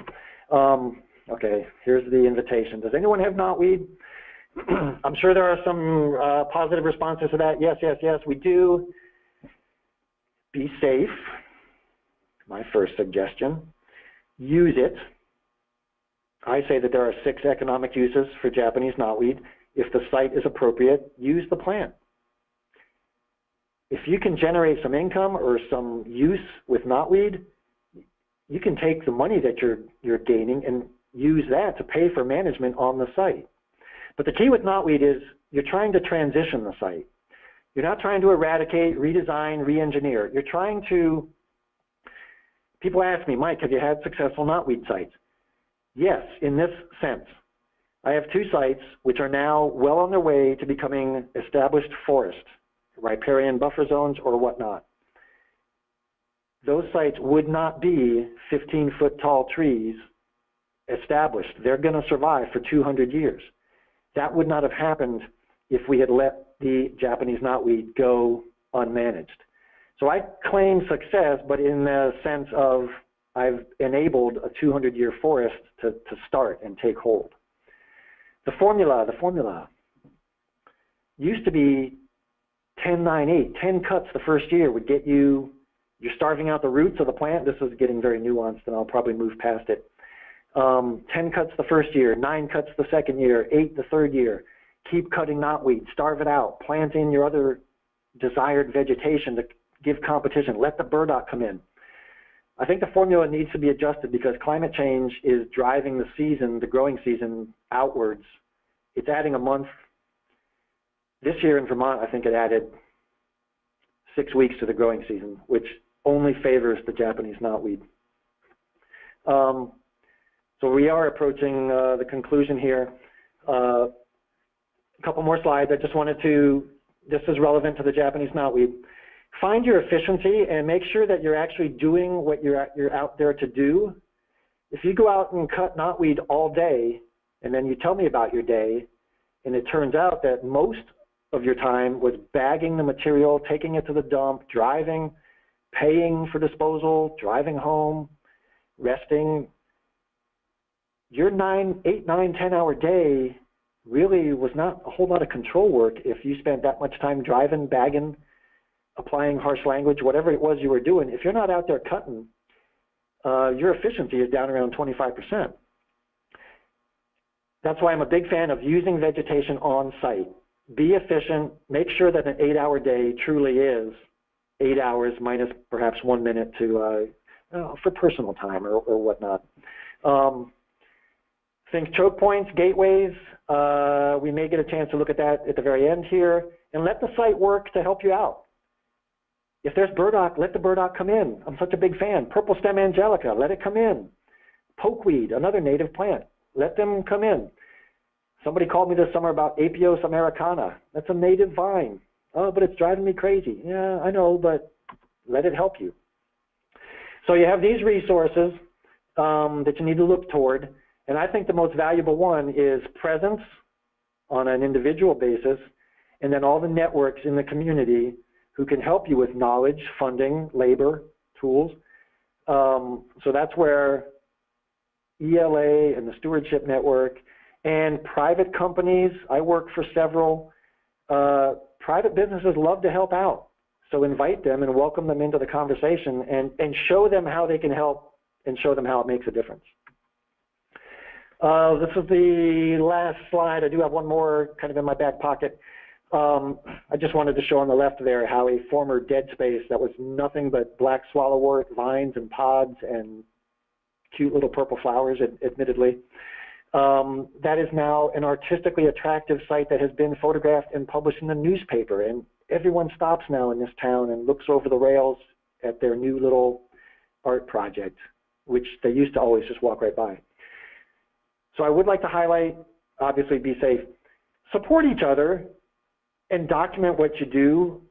Okay, here's the invitation. Does anyone have knotweed? I'm sure there are some positive responses to that. Yes, yes, yes, we do. Be safe, my first suggestion. Use it. I say that there are 6 economic uses for Japanese knotweed. If the site is appropriate, use the plant. If you can generate some income or some use with knotweed, you can take the money that you're gaining and use that to pay for management on the site. But the key with knotweed is you're trying to transition the site. You're not trying to eradicate, redesign, re-engineer. You're trying to, people ask me, Mike, have you had successful knotweed sites? Yes, in this sense. I have 2 sites which are now well on their way to becoming established forest, riparian buffer zones or whatnot. Those sites would not be 15-foot tall trees established. They're going to survive for 200 years. That would not have happened if we had let the Japanese knotweed go unmanaged. So I claim success, but in the sense of I've enabled a 200-year forest to start and take hold. The formula used to be 10-9-8. 10 cuts the first year would get you, you're starving out the roots of the plant. This is getting very nuanced, and I'll probably move past it. 10 cuts the first year, 9 cuts the second year, 8 the third year. Keep cutting knotweed, starve it out, plant in your other desired vegetation to give competition, let the burdock come in. I think the formula needs to be adjusted because climate change is driving the season, the growing season, outwards. It's adding a month. This year in Vermont, I think it added 6 weeks to the growing season, which only favors the Japanese knotweed. So we are approaching the conclusion here. A couple more slides. I just wanted to, this is relevant to the Japanese knotweed. Find your efficiency and make sure that you're actually doing what you're out there to do. If you go out and cut knotweed all day and then you tell me about your day and it turns out that most of your time was bagging the material, taking it to the dump, driving, paying for disposal, driving home, resting, your 8, 9, 10-hour day really was not a whole lot of control work if you spent that much time driving, bagging, applying harsh language, whatever it was you were doing. If you're not out there cutting, your efficiency is down around 25%. That's why I'm a big fan of using vegetation on site. Be efficient, make sure that an 8-hour day truly is 8 hours minus perhaps 1 minute to for personal time or whatnot. Think choke points, gateways. We may get a chance to look at that at the very end here, and let the site work to help you out. If there's burdock, let the burdock come in. I'm such a big fan. Purple stem angelica, let it come in. Pokeweed, another native plant, let them come in. Somebody called me this summer about Apios americana. That's a native vine. Oh, but it's driving me crazy. Yeah, I know, but let it help you. So you have these resources that you need to look toward, and I think the most valuable one is presence on an individual basis, and then all the networks in the community who can help you with knowledge, funding, labor, tools. So that's where ELA and the Stewardship Network and private companies, I work for several, private businesses love to help out. So invite them and welcome them into the conversation and show them how they can help and show them how it makes a difference. This is the last slide. I do have one more kind of in my back pocket. I just wanted to show on the left there how a former dead space that was nothing but black swallowwort vines and pods and cute little purple flowers, admittedly. That is now an artistically attractive site that has been photographed and published in the newspaper, and everyone stops now in this town and looks over the rails at their new little art project, which they used to always just walk right by. So I would like to highlight, obviously be safe, support each other and document what you do.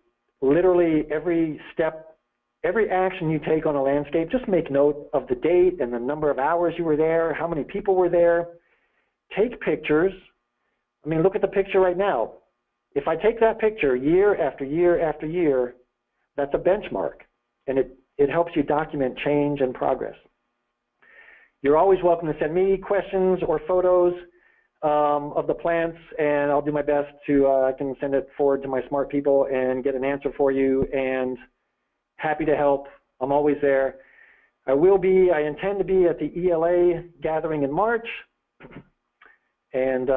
Literally every step, every action you take on a landscape, just make note of the date and the number of hours you were there, how many people were there. Take pictures. I mean, look at the picture right now. If I take that picture year after year after year, that's a benchmark, and it helps you document change and progress. You're always welcome to send me questions or photos of the plants, and I'll do my best to, I can send it forward to my smart people and get an answer for you, and happy to help. I'm always there. I intend to be at the ELA gathering in March, and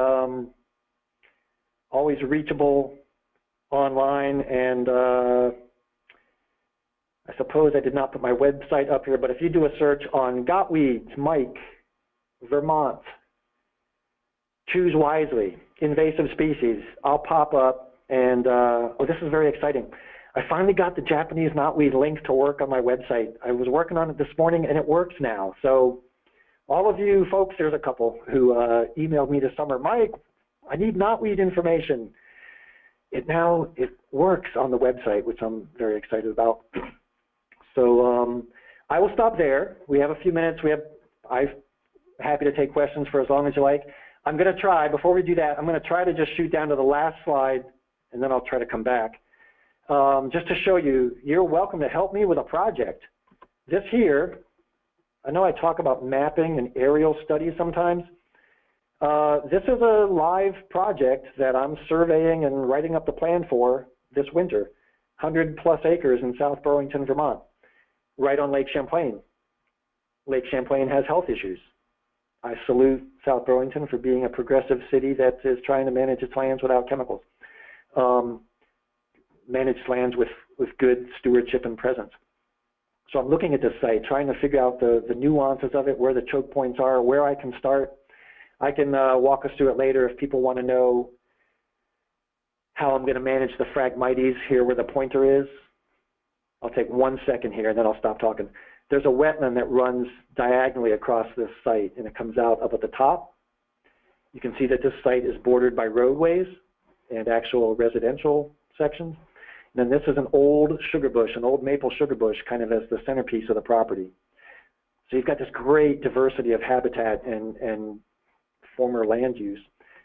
always reachable online, and I suppose I did not put my website up here, but if you do a search on knotweeds, Mike, Vermont, choose wisely, invasive species, I'll pop up, and oh, this is very exciting. I finally got the Japanese knotweed link to work on my website. I was working on it this morning, and it works now. So all of you folks, there's a couple who emailed me this summer, Mike, I need knotweed information. It works on the website, which I'm very excited about. So I will stop there. We have a few minutes. I'm happy to take questions for as long as you like. I'm going to try, before we do that, I'm going to try to just shoot down to the last slide, and then I'll try to come back. Just to show you, you're welcome to help me with a project. This here, I know I talk about mapping and aerial studies sometimes. This is a live project that I'm surveying and writing up the plan for this winter. 100+ acres in South Burlington, Vermont, right on Lake Champlain. Lake Champlain has health issues. I salute South Burlington for being a progressive city that is trying to manage its lands without chemicals. Manage lands with good stewardship and presence. So I'm looking at this site, trying to figure out the nuances of it, where the choke points are, where I can start. I can walk us through it later if people want to know how I'm going to manage the Phragmites here where the pointer is. I'll take 1 second here and then I'll stop talking. There's a wetland that runs diagonally across this site, and it comes out up at the top. You can see that this site is bordered by roadways and actual residential sections. And then this is an old sugar bush, an old maple sugar bush, kind of as the centerpiece of the property. So you've got this great diversity of habitat and former land use.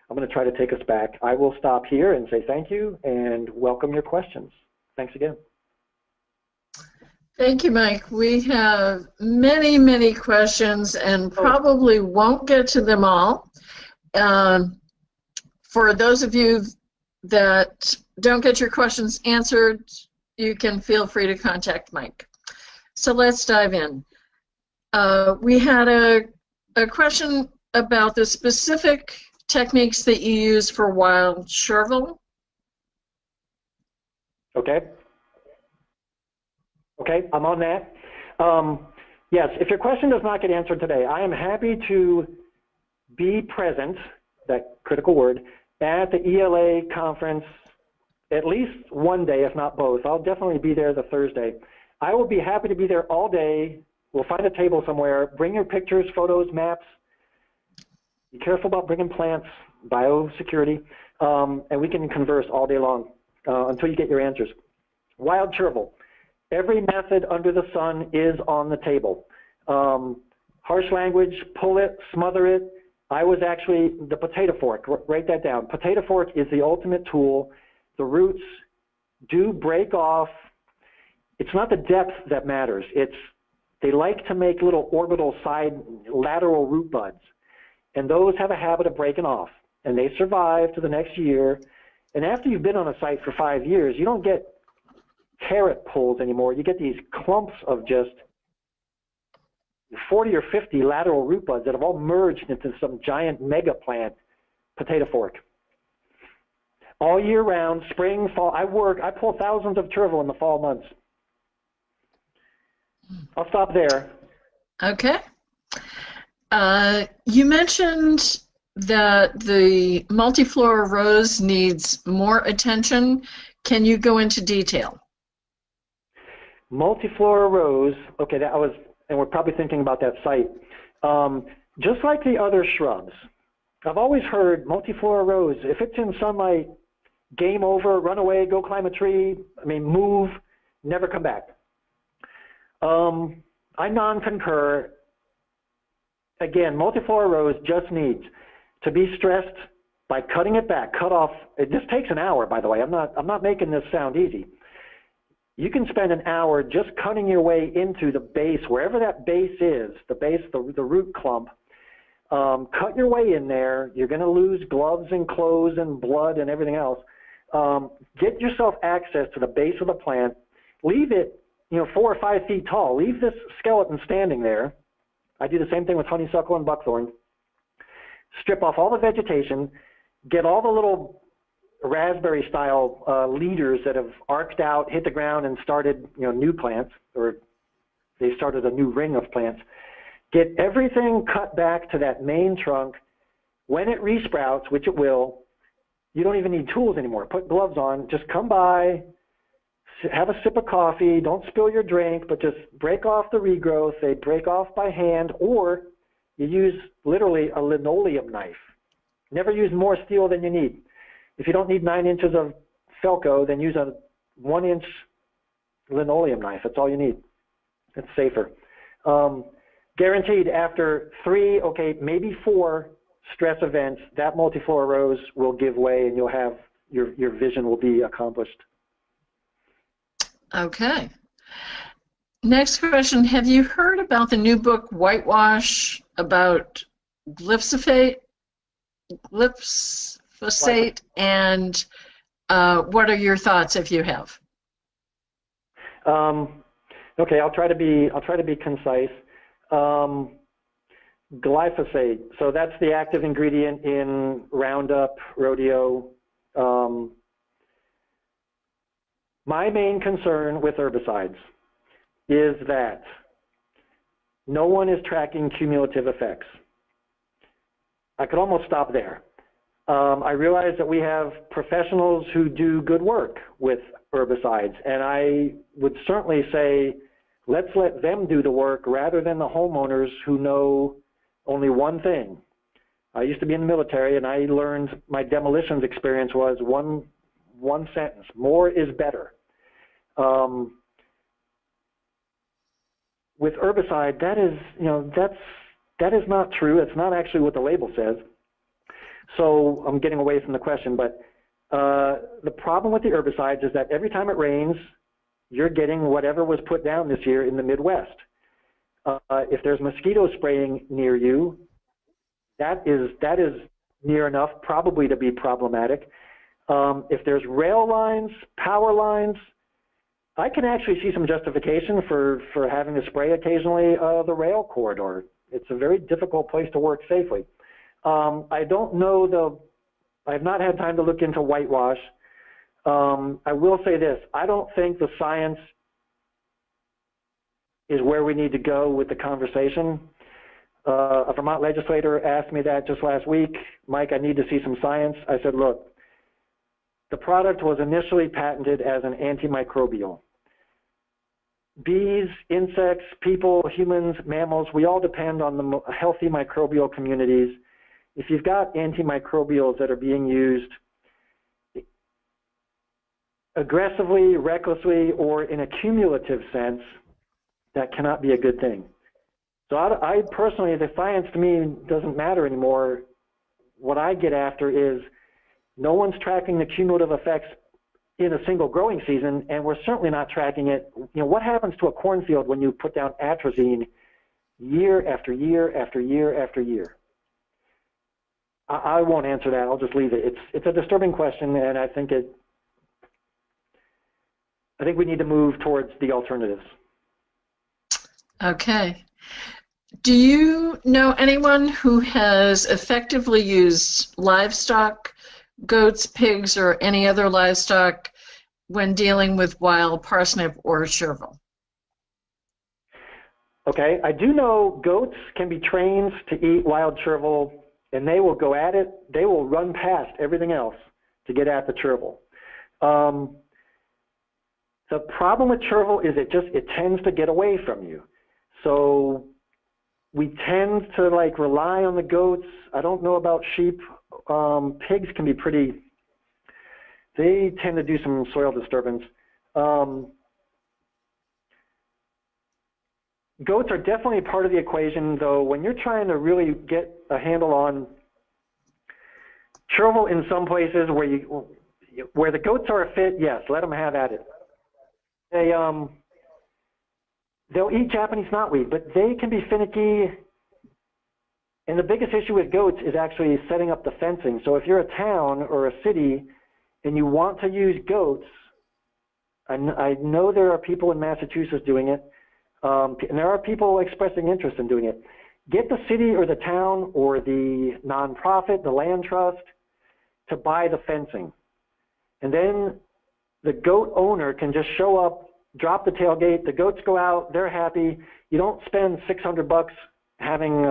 I'm going to try to take us back. I will stop here and say thank you and welcome your questions. Thanks again. Thank you, Mike. We have many, many questions and probably won't get to them all. For those of you that don't get your questions answered, you can feel free to contact Mike. So let's dive in. We had a question about the specific techniques that you use for wild chervil. Okay. Okay, I'm on that. Yes, if your question does not get answered today, I am happy to be present, that critical word, at the ELA conference at least one day, if not both. I'll definitely be there the Thursday. I will be happy to be there all day. We'll find a table somewhere. Bring your pictures, photos, maps. Be careful about bringing plants, biosecurity, and we can converse all day long until you get your answers. Wild chervil. Every method under the sun is on the table. Harsh language, pull it, smother it. I was actually the potato fork. Write that down. Potato fork is the ultimate tool. The roots do break off. It's not the depth that matters. They like to make little orbital side lateral root buds. And those have a habit of breaking off. And they survive to the next year. And after you've been on a site for 5 years, you don't get carrot pulls anymore. You get these clumps of just 40 or 50 lateral root buds that have all merged into some giant mega plant. Potato fork. All year round, spring, fall. I pull thousands of chervil in the fall months. I'll stop there. Okay. You mentioned that the multi-flora rose needs more attention. Can you go into detail? Multi-flora rose, okay, and we're probably thinking about that site. Just like the other shrubs, I've always heard multi-flora rose, if it's in sunlight, game over, run away, go climb a tree, move, never come back. I non-concur. Again, multi-flora rose just needs to be stressed by cutting it back, cut off. This takes an hour, by the way. I'm not making this sound easy. You can spend an hour just cutting your way into the base, wherever that base is, the root clump. Cut your way in there. You're going to lose gloves and clothes and blood and everything else. Get yourself access to the base of the plant. Leave it, 4 or 5 feet tall. Leave this skeleton standing there. I do the same thing with honeysuckle and buckthorn. Strip off all the vegetation. Get all the little raspberry-style leaders that have arced out, hit the ground, and started, new plants, or they started a new ring of plants. Get everything cut back to that main trunk. When it resprouts, which it will, you don't even need tools anymore. Put gloves on. Just come by, have a sip of coffee. Don't spill your drink, but just break off the regrowth. They break off by hand, or you use literally a linoleum knife. Never use more steel than you need. If you don't need 9 inches of Felco, then use a 1-inch linoleum knife. That's all you need. It's safer. Guaranteed after 3, okay, maybe 4 stress events, that multi-flora rose will give way and you'll have, your vision will be accomplished. Okay. Next question. Have you heard about the new book, Whitewash, about glyphosate, and what are your thoughts if you have? Okay, I'll try to be concise. Glyphosate. So that's the active ingredient in Roundup, rodeo. My main concern with herbicides is that no one is tracking cumulative effects. I could almost stop there. I realize that we have professionals who do good work with herbicides, and I would certainly say let's let them do the work rather than the homeowners who know only one thing. I used to be in the military, and I learned my demolitions experience was one sentence: more is better. With herbicide, that is not true. It's not actually what the label says. So I'm getting away from the question, but the problem with the herbicides is that every time it rains, you're getting whatever was put down this year in the Midwest. If there's mosquito spraying near you, that is near enough probably to be problematic. If there's rail lines, power lines, I can actually see some justification for having to spray occasionally the rail corridor. It's a very difficult place to work safely. I don't know I've not had time to look into whitewash. I will say this: I don't think the science is where we need to go with the conversation. A Vermont legislator asked me that just last week. Mike, I need to see some science. I said, look, the product was initially patented as an antimicrobial. Bees, insects, people, humans, mammals, we all depend on the healthy microbial communities. If you've got antimicrobials that are being used aggressively, recklessly, or in a cumulative sense, that cannot be a good thing. So I personally, the science to me doesn't matter anymore. What I get after is no one's tracking the cumulative effects in a single growing season, and we're certainly not tracking it. You know, what happens to a cornfield when you put down atrazine year after year after year after year? I won't answer that. I'll just leave it. It's a disturbing question, and I think we need to move towards the alternatives. Okay. Do you know anyone who has effectively used livestock, goats, pigs, or any other livestock when dealing with wild parsnip or chervil? Okay, I do know goats can be trained to eat wild chervil, and they will go at it. They will run past everything else to get at the chervil. The problem with chervil is it tends to get away from you. So we tend to like rely on the goats. I don't know about sheep. Pigs can be they tend to do some soil disturbance. Goats are definitely part of the equation, though. When you're trying to really get a handle on chervil in some places where the goats are a fit, yes, let them have at it. They'll eat Japanese knotweed, but they can be finicky. And the biggest issue with goats is actually setting up the fencing. So if you're a town or a city and you want to use goats, I know there are people in Massachusetts doing it, and there are people expressing interest in doing it. Get the city or the town or the nonprofit, the land trust, to buy the fencing. And then the goat owner can just show up, drop the tailgate, the goats go out, they're happy. You don't spend $600 having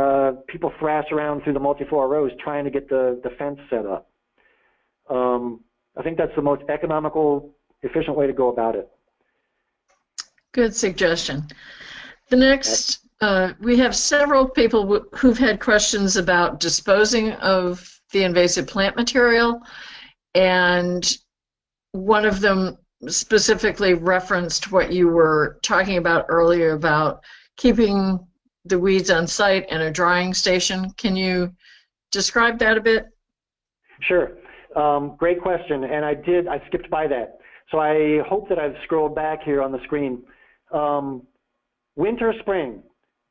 people thrash around through the multi-flora rows trying to get the fence set up. I think that's the most economical, efficient way to go about it. Good suggestion. The next, we have several people who've had questions about disposing of the invasive plant material, and one of them specifically referenced what you were talking about earlier about keeping the weeds on site and a drying station. Can you describe that a bit? Sure. Great question, and I skipped by that. So I hope that I've scrolled back here on the screen. Winter, spring,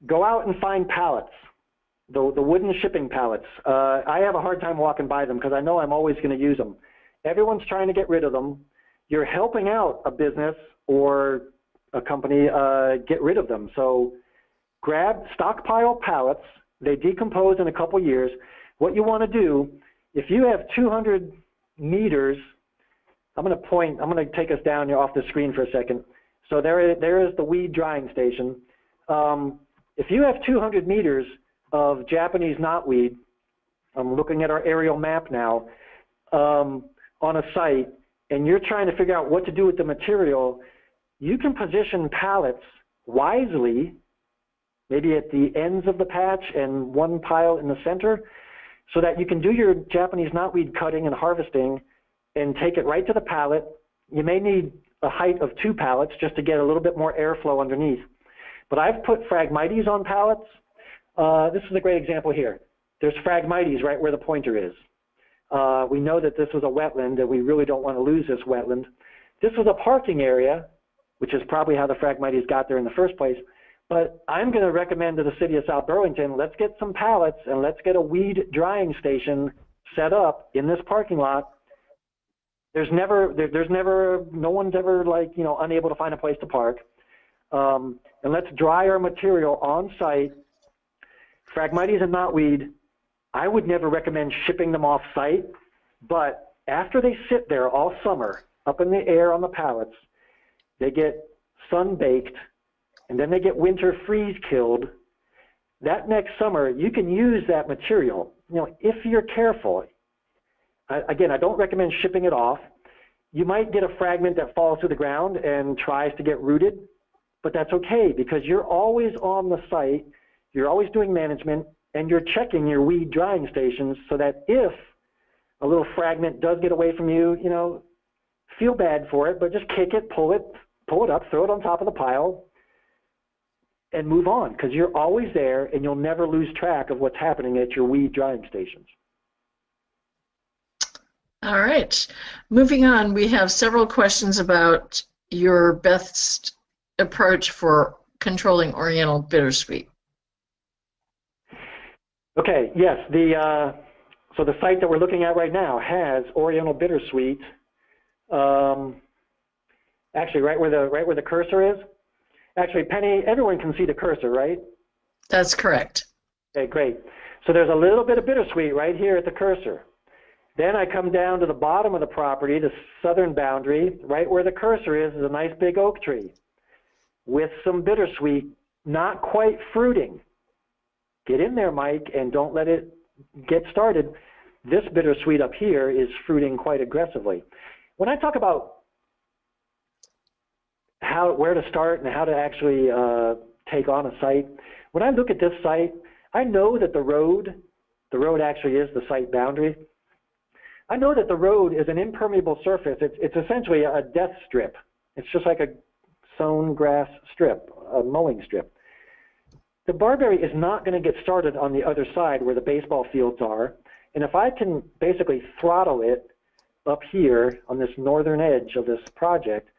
go out and find pallets, the wooden shipping pallets. I have a hard time walking by them because I know I'm always going to use them. Everyone's trying to get rid of them. You're helping out a business or a company get rid of them. So stockpile pallets. They decompose in a couple years. What you want to do, if you have 200 meters, I'm going to take us down here off the screen for a second. So there is the weed drying station. If you have 200 meters of Japanese knotweed, I'm looking at our aerial map now, on a site, and you're trying to figure out what to do with the material, you can position pallets wisely, maybe at the ends of the patch and one pile in the center, so that you can do your Japanese knotweed cutting and harvesting and take it right to the pallet. You may need a height of 2 pallets just to get a little bit more airflow underneath. But I've put Phragmites on pallets. This is a great example here. There's Phragmites right where the pointer is. We know that this was a wetland and we really don't want to lose this wetland. This was a parking area, which is probably how the Phragmites got there in the first place. But I'm going to recommend to the city of South Burlington, let's get some pallets and let's get a weed drying station set up in this parking lot. No one's ever unable to find a place to park. And let's dry our material on site. Phragmites and knotweed, I would never recommend shipping them off site, but after they sit there all summer up in the air on the pallets, they get sun baked and then they get winter freeze killed, that next summer you can use that material, you know, if you're careful. Again, I don't recommend shipping it off. You might get a fragment that falls to the ground and tries to get rooted, but that's okay because you're always on the site, you're always doing management, and you're checking your weed drying stations so that if a little fragment does get away from you, you know, feel bad for it, but just kick it, pull it up, throw it on top of the pile, and move on because you're always there and you'll never lose track of what's happening at your weed drying stations. All right. Moving on, we have several questions about your best approach for controlling Oriental bittersweet. Okay, yes, so the site that we're looking at right now has Oriental bittersweet. Actually, right where the cursor is. Actually, Penny, everyone can see the cursor, right? That's correct. Okay, great. So there's a little bit of bittersweet right here at the cursor. Then I come down to the bottom of the property, the southern boundary, right where the cursor is a nice big oak tree with some bittersweet, not quite fruiting. Get in there, Mike, and don't let it get started. This bittersweet up here is fruiting quite aggressively. When I talk about where to start and how to actually take on a site, when I look at this site, I know that the road actually is the site boundary. I know that the road is an impermeable surface. It's essentially a death strip. It's just like a sown grass strip, a mowing strip. The barberry is not going to get started on the other side where the baseball fields are. And if I can basically throttle it up here on this northern edge of this project,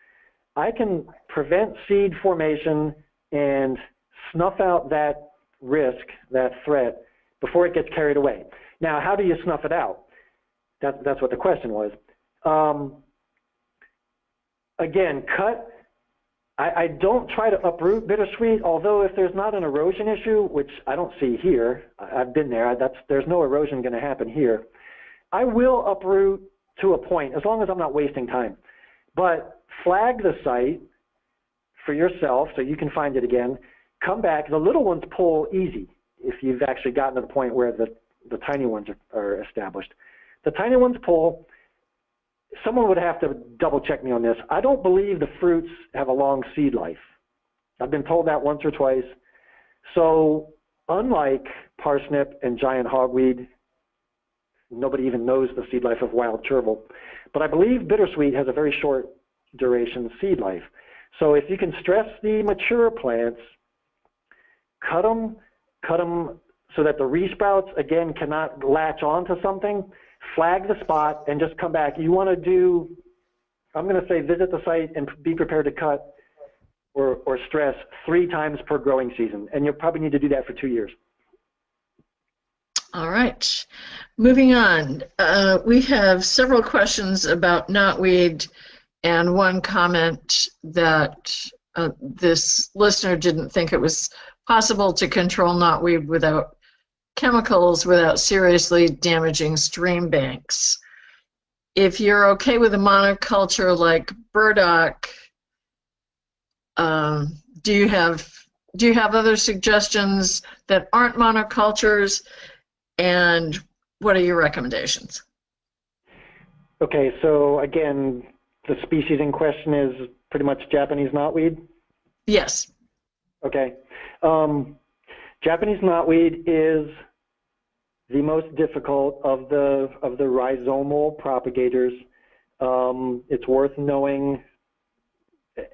I can prevent seed formation and snuff out that risk, that threat, before it gets carried away. Now, how do you snuff it out? That's what the question was. Again, cut. I don't try to uproot bittersweet, although if there's not an erosion issue, which I don't see here, I've been there, there's no erosion going to happen here. I will uproot to a point, as long as I'm not wasting time. But flag the site for yourself so you can find it again. Come back. The little ones pull easy if you've actually gotten to the point where the tiny ones are established. The tiny ones pull. Someone would have to double check me on this. I don't believe the fruits have a long seed life. I've been told that once or twice. So unlike parsnip and giant hogweed, nobody even knows the seed life of wild chervil. But I believe bittersweet has a very short duration seed life. So if you can stress the mature plants, cut them so that the resprouts, again, cannot latch onto something, flag the spot, and just come back. You want to do, I'm going to say visit the site and be prepared to cut or stress 3 times per growing season. And you'll probably need to do that for 2 years. All right. Moving on. We have several questions about knotweed and one comment that this listener didn't think it was possible to control knotweed without chemicals without seriously damaging stream banks. If you're okay with a monoculture like burdock, do you have other suggestions that aren't monocultures, and what are your recommendations? Okay, so again, the species in question is pretty much Japanese knotweed? Yes. Okay. Japanese knotweed is the most difficult of the rhizomal propagators. It's worth knowing.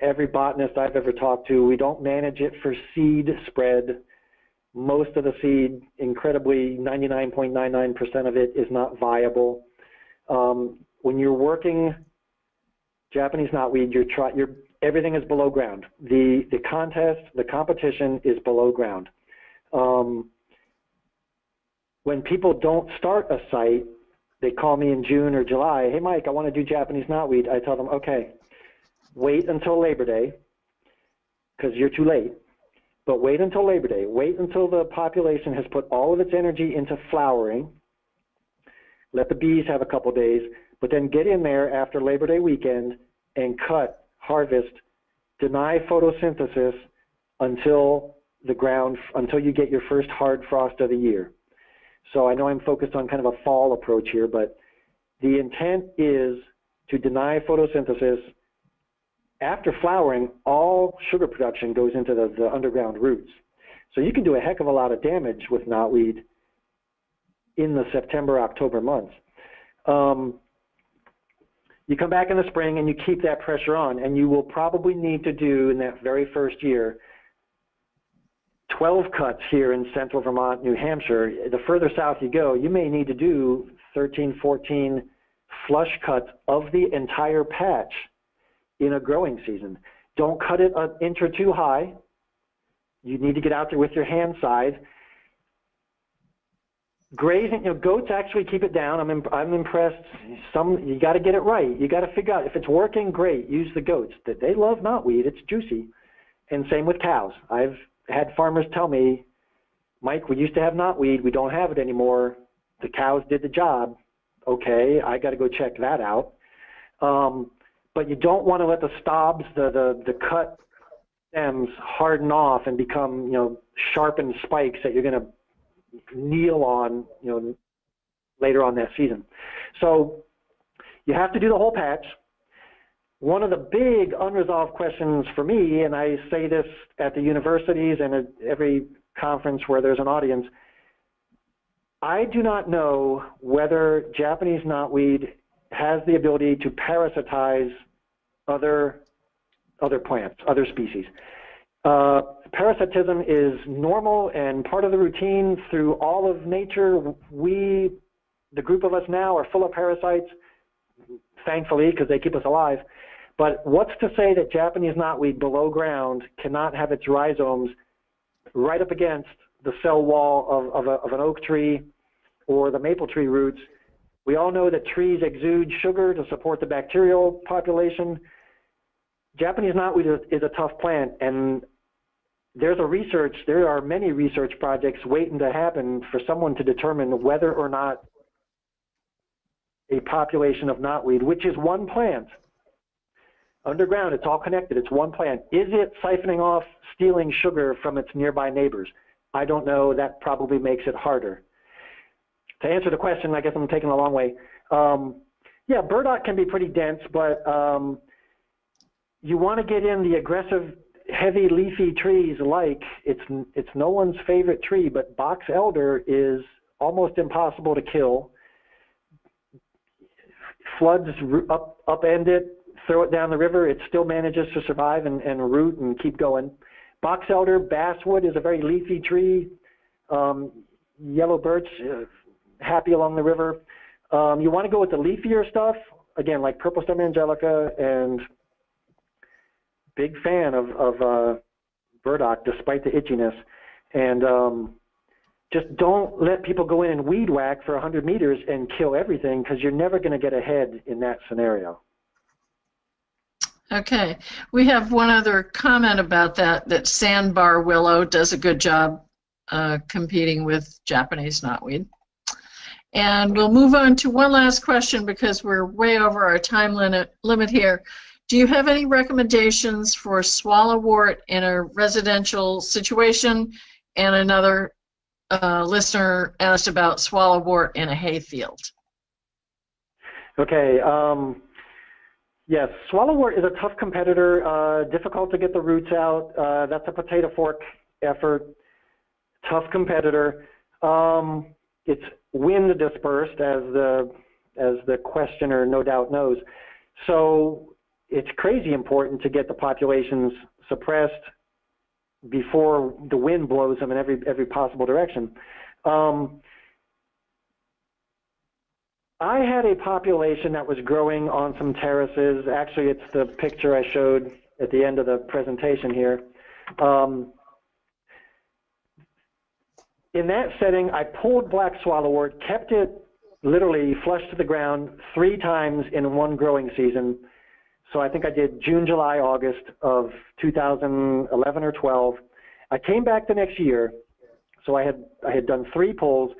Every botanist I've ever talked to, we don't manage it for seed spread. Most of the seed, incredibly 99.99% of it, is not viable. When you're working Japanese knotweed, everything is below ground. The competition is below ground. When people don't start a site, they call me in June or July, hey Mike, I want to do Japanese knotweed. I tell them, okay, wait until Labor Day, because you're too late. But wait until Labor Day. Wait until the population has put all of its energy into flowering. Let the bees have a couple days, but then get in there after Labor Day weekend and cut, harvest, deny photosynthesis until you get your first hard frost of the year. So I know I'm focused on kind of a fall approach here, but the intent is to deny photosynthesis. After flowering, all sugar production goes into the underground roots. So you can do a heck of a lot of damage with knotweed in the September, October months. You come back in the spring and you keep that pressure on, and you will probably need to do in that very first year 12 cuts here in central Vermont, New Hampshire. The further south you go, you may need to do 13, 14 flush cuts of the entire patch in a growing season. Don't cut it an inch or two high. You need to get out there with your hand side. Grazing, goats actually keep it down. I'm impressed. You got to get it right. You got to figure out if it's working. Great, use the goats. They love knotweed. It's juicy, and same with cows. I've had farmers tell me, Mike, we used to have knotweed. We don't have it anymore. The cows did the job. Okay, I got to go check that out. But you don't want to let the stobs, the cut stems harden off and become, sharpened spikes that you're going to kneel on, later on that season. So you have to do the whole patch. One of the big unresolved questions for me, and I say this at the universities and at every conference where there's an audience, I do not know whether Japanese knotweed has the ability to parasitize other plants, other species. Parasitism is normal and part of the routine through all of nature. The group of us now, are full of parasites, thankfully, because they keep us alive. But what's to say that Japanese knotweed below ground cannot have its rhizomes right up against the cell wall of an oak tree or the maple tree roots? We all know that trees exude sugar to support the bacterial population. Japanese knotweed is a tough plant, and there are many research projects waiting to happen for someone to determine whether or not a population of knotweed, which is one plant, underground, it's all connected, it's one plant, is it siphoning off, stealing sugar from its nearby neighbors? I don't know. That probably makes it harder. To answer the question, I guess I'm taking a long way. Yeah, burdock can be pretty dense, but you want to get in the aggressive, heavy leafy trees like, it's no one's favorite tree, but box elder is almost impossible to kill. Floods upend it, throw it down the river, it still manages to survive and root and keep going. Box elder, basswood is a very leafy tree. Yellow birch, happy along the river. You want to go with the leafier stuff, again, like purple stem angelica, and big fan of burdock despite the itchiness. And just don't let people go in and weed whack for 100 meters and kill everything, because you're never going to get ahead in that scenario. Okay, we have one other comment about that sandbar willow does a good job competing with Japanese knotweed. And we'll move on to one last question because we're way over our time limit here. Do you have any recommendations for swallowwort in a residential situation? And another listener asked about swallowwort in a hayfield. Okay. Yes, swallowwort is a tough competitor, difficult to get the roots out. That's a potato fork effort, tough competitor. It's wind dispersed, as the questioner no doubt knows. So it's crazy important to get the populations suppressed before the wind blows them in every possible direction. I had a population that was growing on some terraces. Actually, it's the picture I showed at the end of the presentation here. In that setting, I pulled black swallowwort, kept it literally flush to the ground 3 times in one growing season. So I think I did June, July, August of 2011 or 12. I came back the next year, so I had done 3 pulls.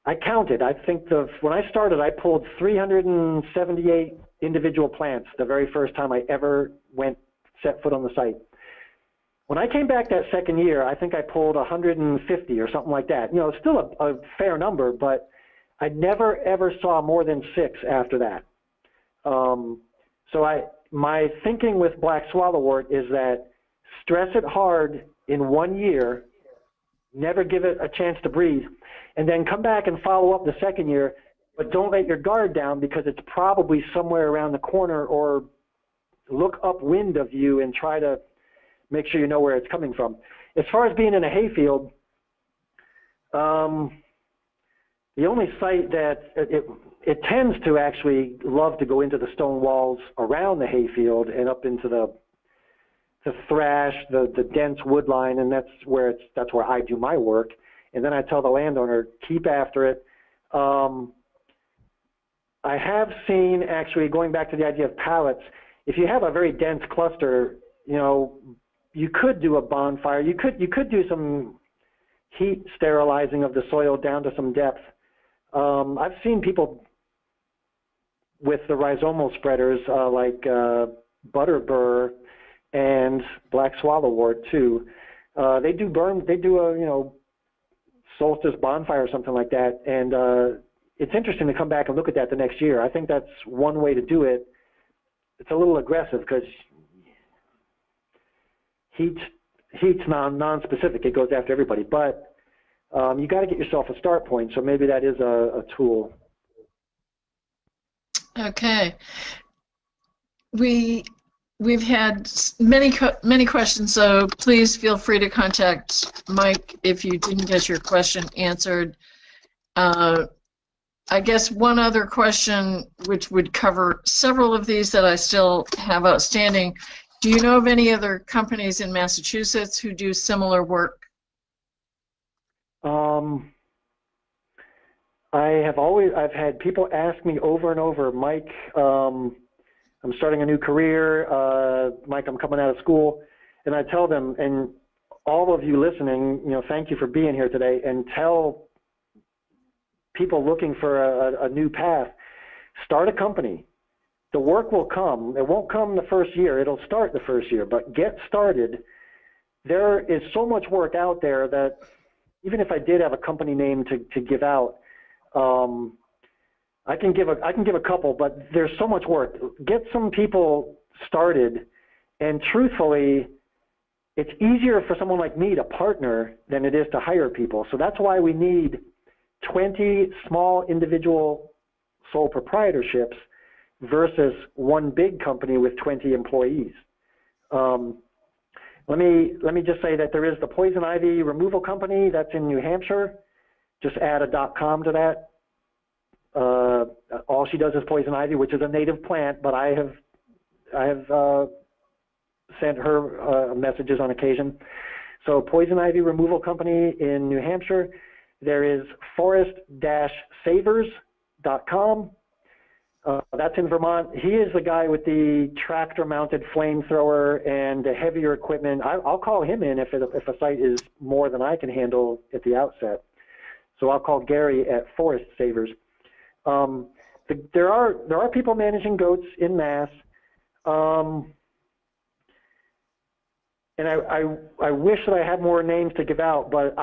I counted. I think when I started, I pulled 378 individual plants the very first time I ever set foot on the site. When I came back that second year, I think I pulled 150 or something like that. You know, it's still a fair number, but I never ever saw more than 6 after that. So my thinking with black swallowwort is that stress it hard in 1 year, never give it a chance to breathe, and then come back and follow up the second year, but don't let your guard down because it's probably somewhere around the corner, or look upwind of you and try to make sure you know where it's coming from. As far as being in a hayfield, the only site that it tends to actually love to go into the stone walls around the hayfield and up into the thrash, the dense wood line, and that's where I do my work. And then I tell the landowner, keep after it. I have seen, actually, going back to the idea of pallets, if you have a very dense cluster, you know, you could do a bonfire. You could do some heat sterilizing of the soil down to some depth. I've seen people with the rhizomal spreaders like butter burr and black swallowwort too. They do a solstice bonfire or something like that, and it's interesting to come back and look at that the next year. I think that's one way to do it. It's a little aggressive because heat's non-specific. It goes after everybody, but you got to get yourself a start point. So maybe that is a tool. Okay. We've had many questions, so please feel free to contact Mike if you didn't get your question answered. I guess one other question, which would cover several of these that I still have outstanding. Do you know of any other companies in Massachusetts who do similar work? I've had people ask me over and over, Mike, I'm starting a new career, Mike, I'm coming out of school, and I tell them, and all of you listening, thank you for being here today, and tell people looking for a new path, start a company. The work will come. It won't come the first year. It'll start the first year, but get started. There is so much work out there that even if I did have a company name to give out, I can give a couple, but there's so much work. Get some people started, and truthfully, it's easier for someone like me to partner than it is to hire people. So that's why we need 20 small individual sole proprietorships versus one big company with 20 employees. Let me just say that there is the poison ivy removal company that's in New Hampshire. Just add a .com to that. All she does is poison ivy, which is a native plant, but I have sent her messages on occasion. So poison ivy removal company in New Hampshire. There is forest-savers.com. That's in Vermont. He is the guy with the tractor-mounted flamethrower and the heavier equipment. I'll call him in if a site is more than I can handle at the outset. So I'll call Gary at Forest Savers. There are people managing goats in Mass, and I wish that I had more names to give out, but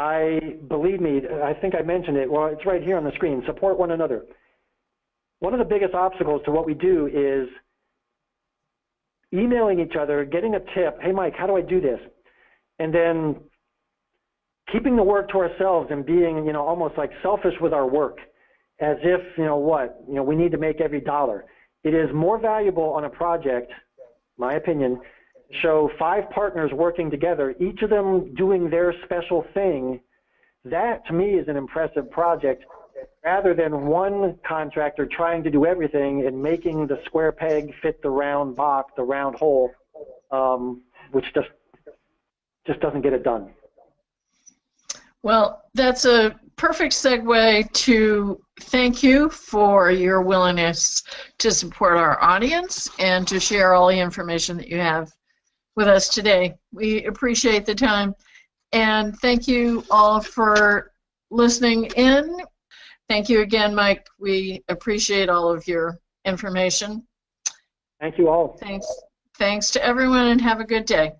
believe me, I think I mentioned it. Well, it's right here on the screen. Support one another. One of the biggest obstacles to what we do is emailing each other, getting a tip. Hey, Mike, how do I do this? And then keeping the work to ourselves and being, almost like selfish with our work, as if, we need to make every dollar. It is more valuable on a project, my opinion, show 5 partners working together, each of them doing their special thing. That, to me, is an impressive project, rather than one contractor trying to do everything and making the square peg fit the round box, the round hole, which just doesn't get it done. Well, that's a perfect segue to thank you for your willingness to support our audience and to share all the information that you have with us today. We appreciate the time, and thank you all for listening in. Thank you again, Mike. We appreciate all of your information. Thank you all. Thanks to everyone, and have a good day.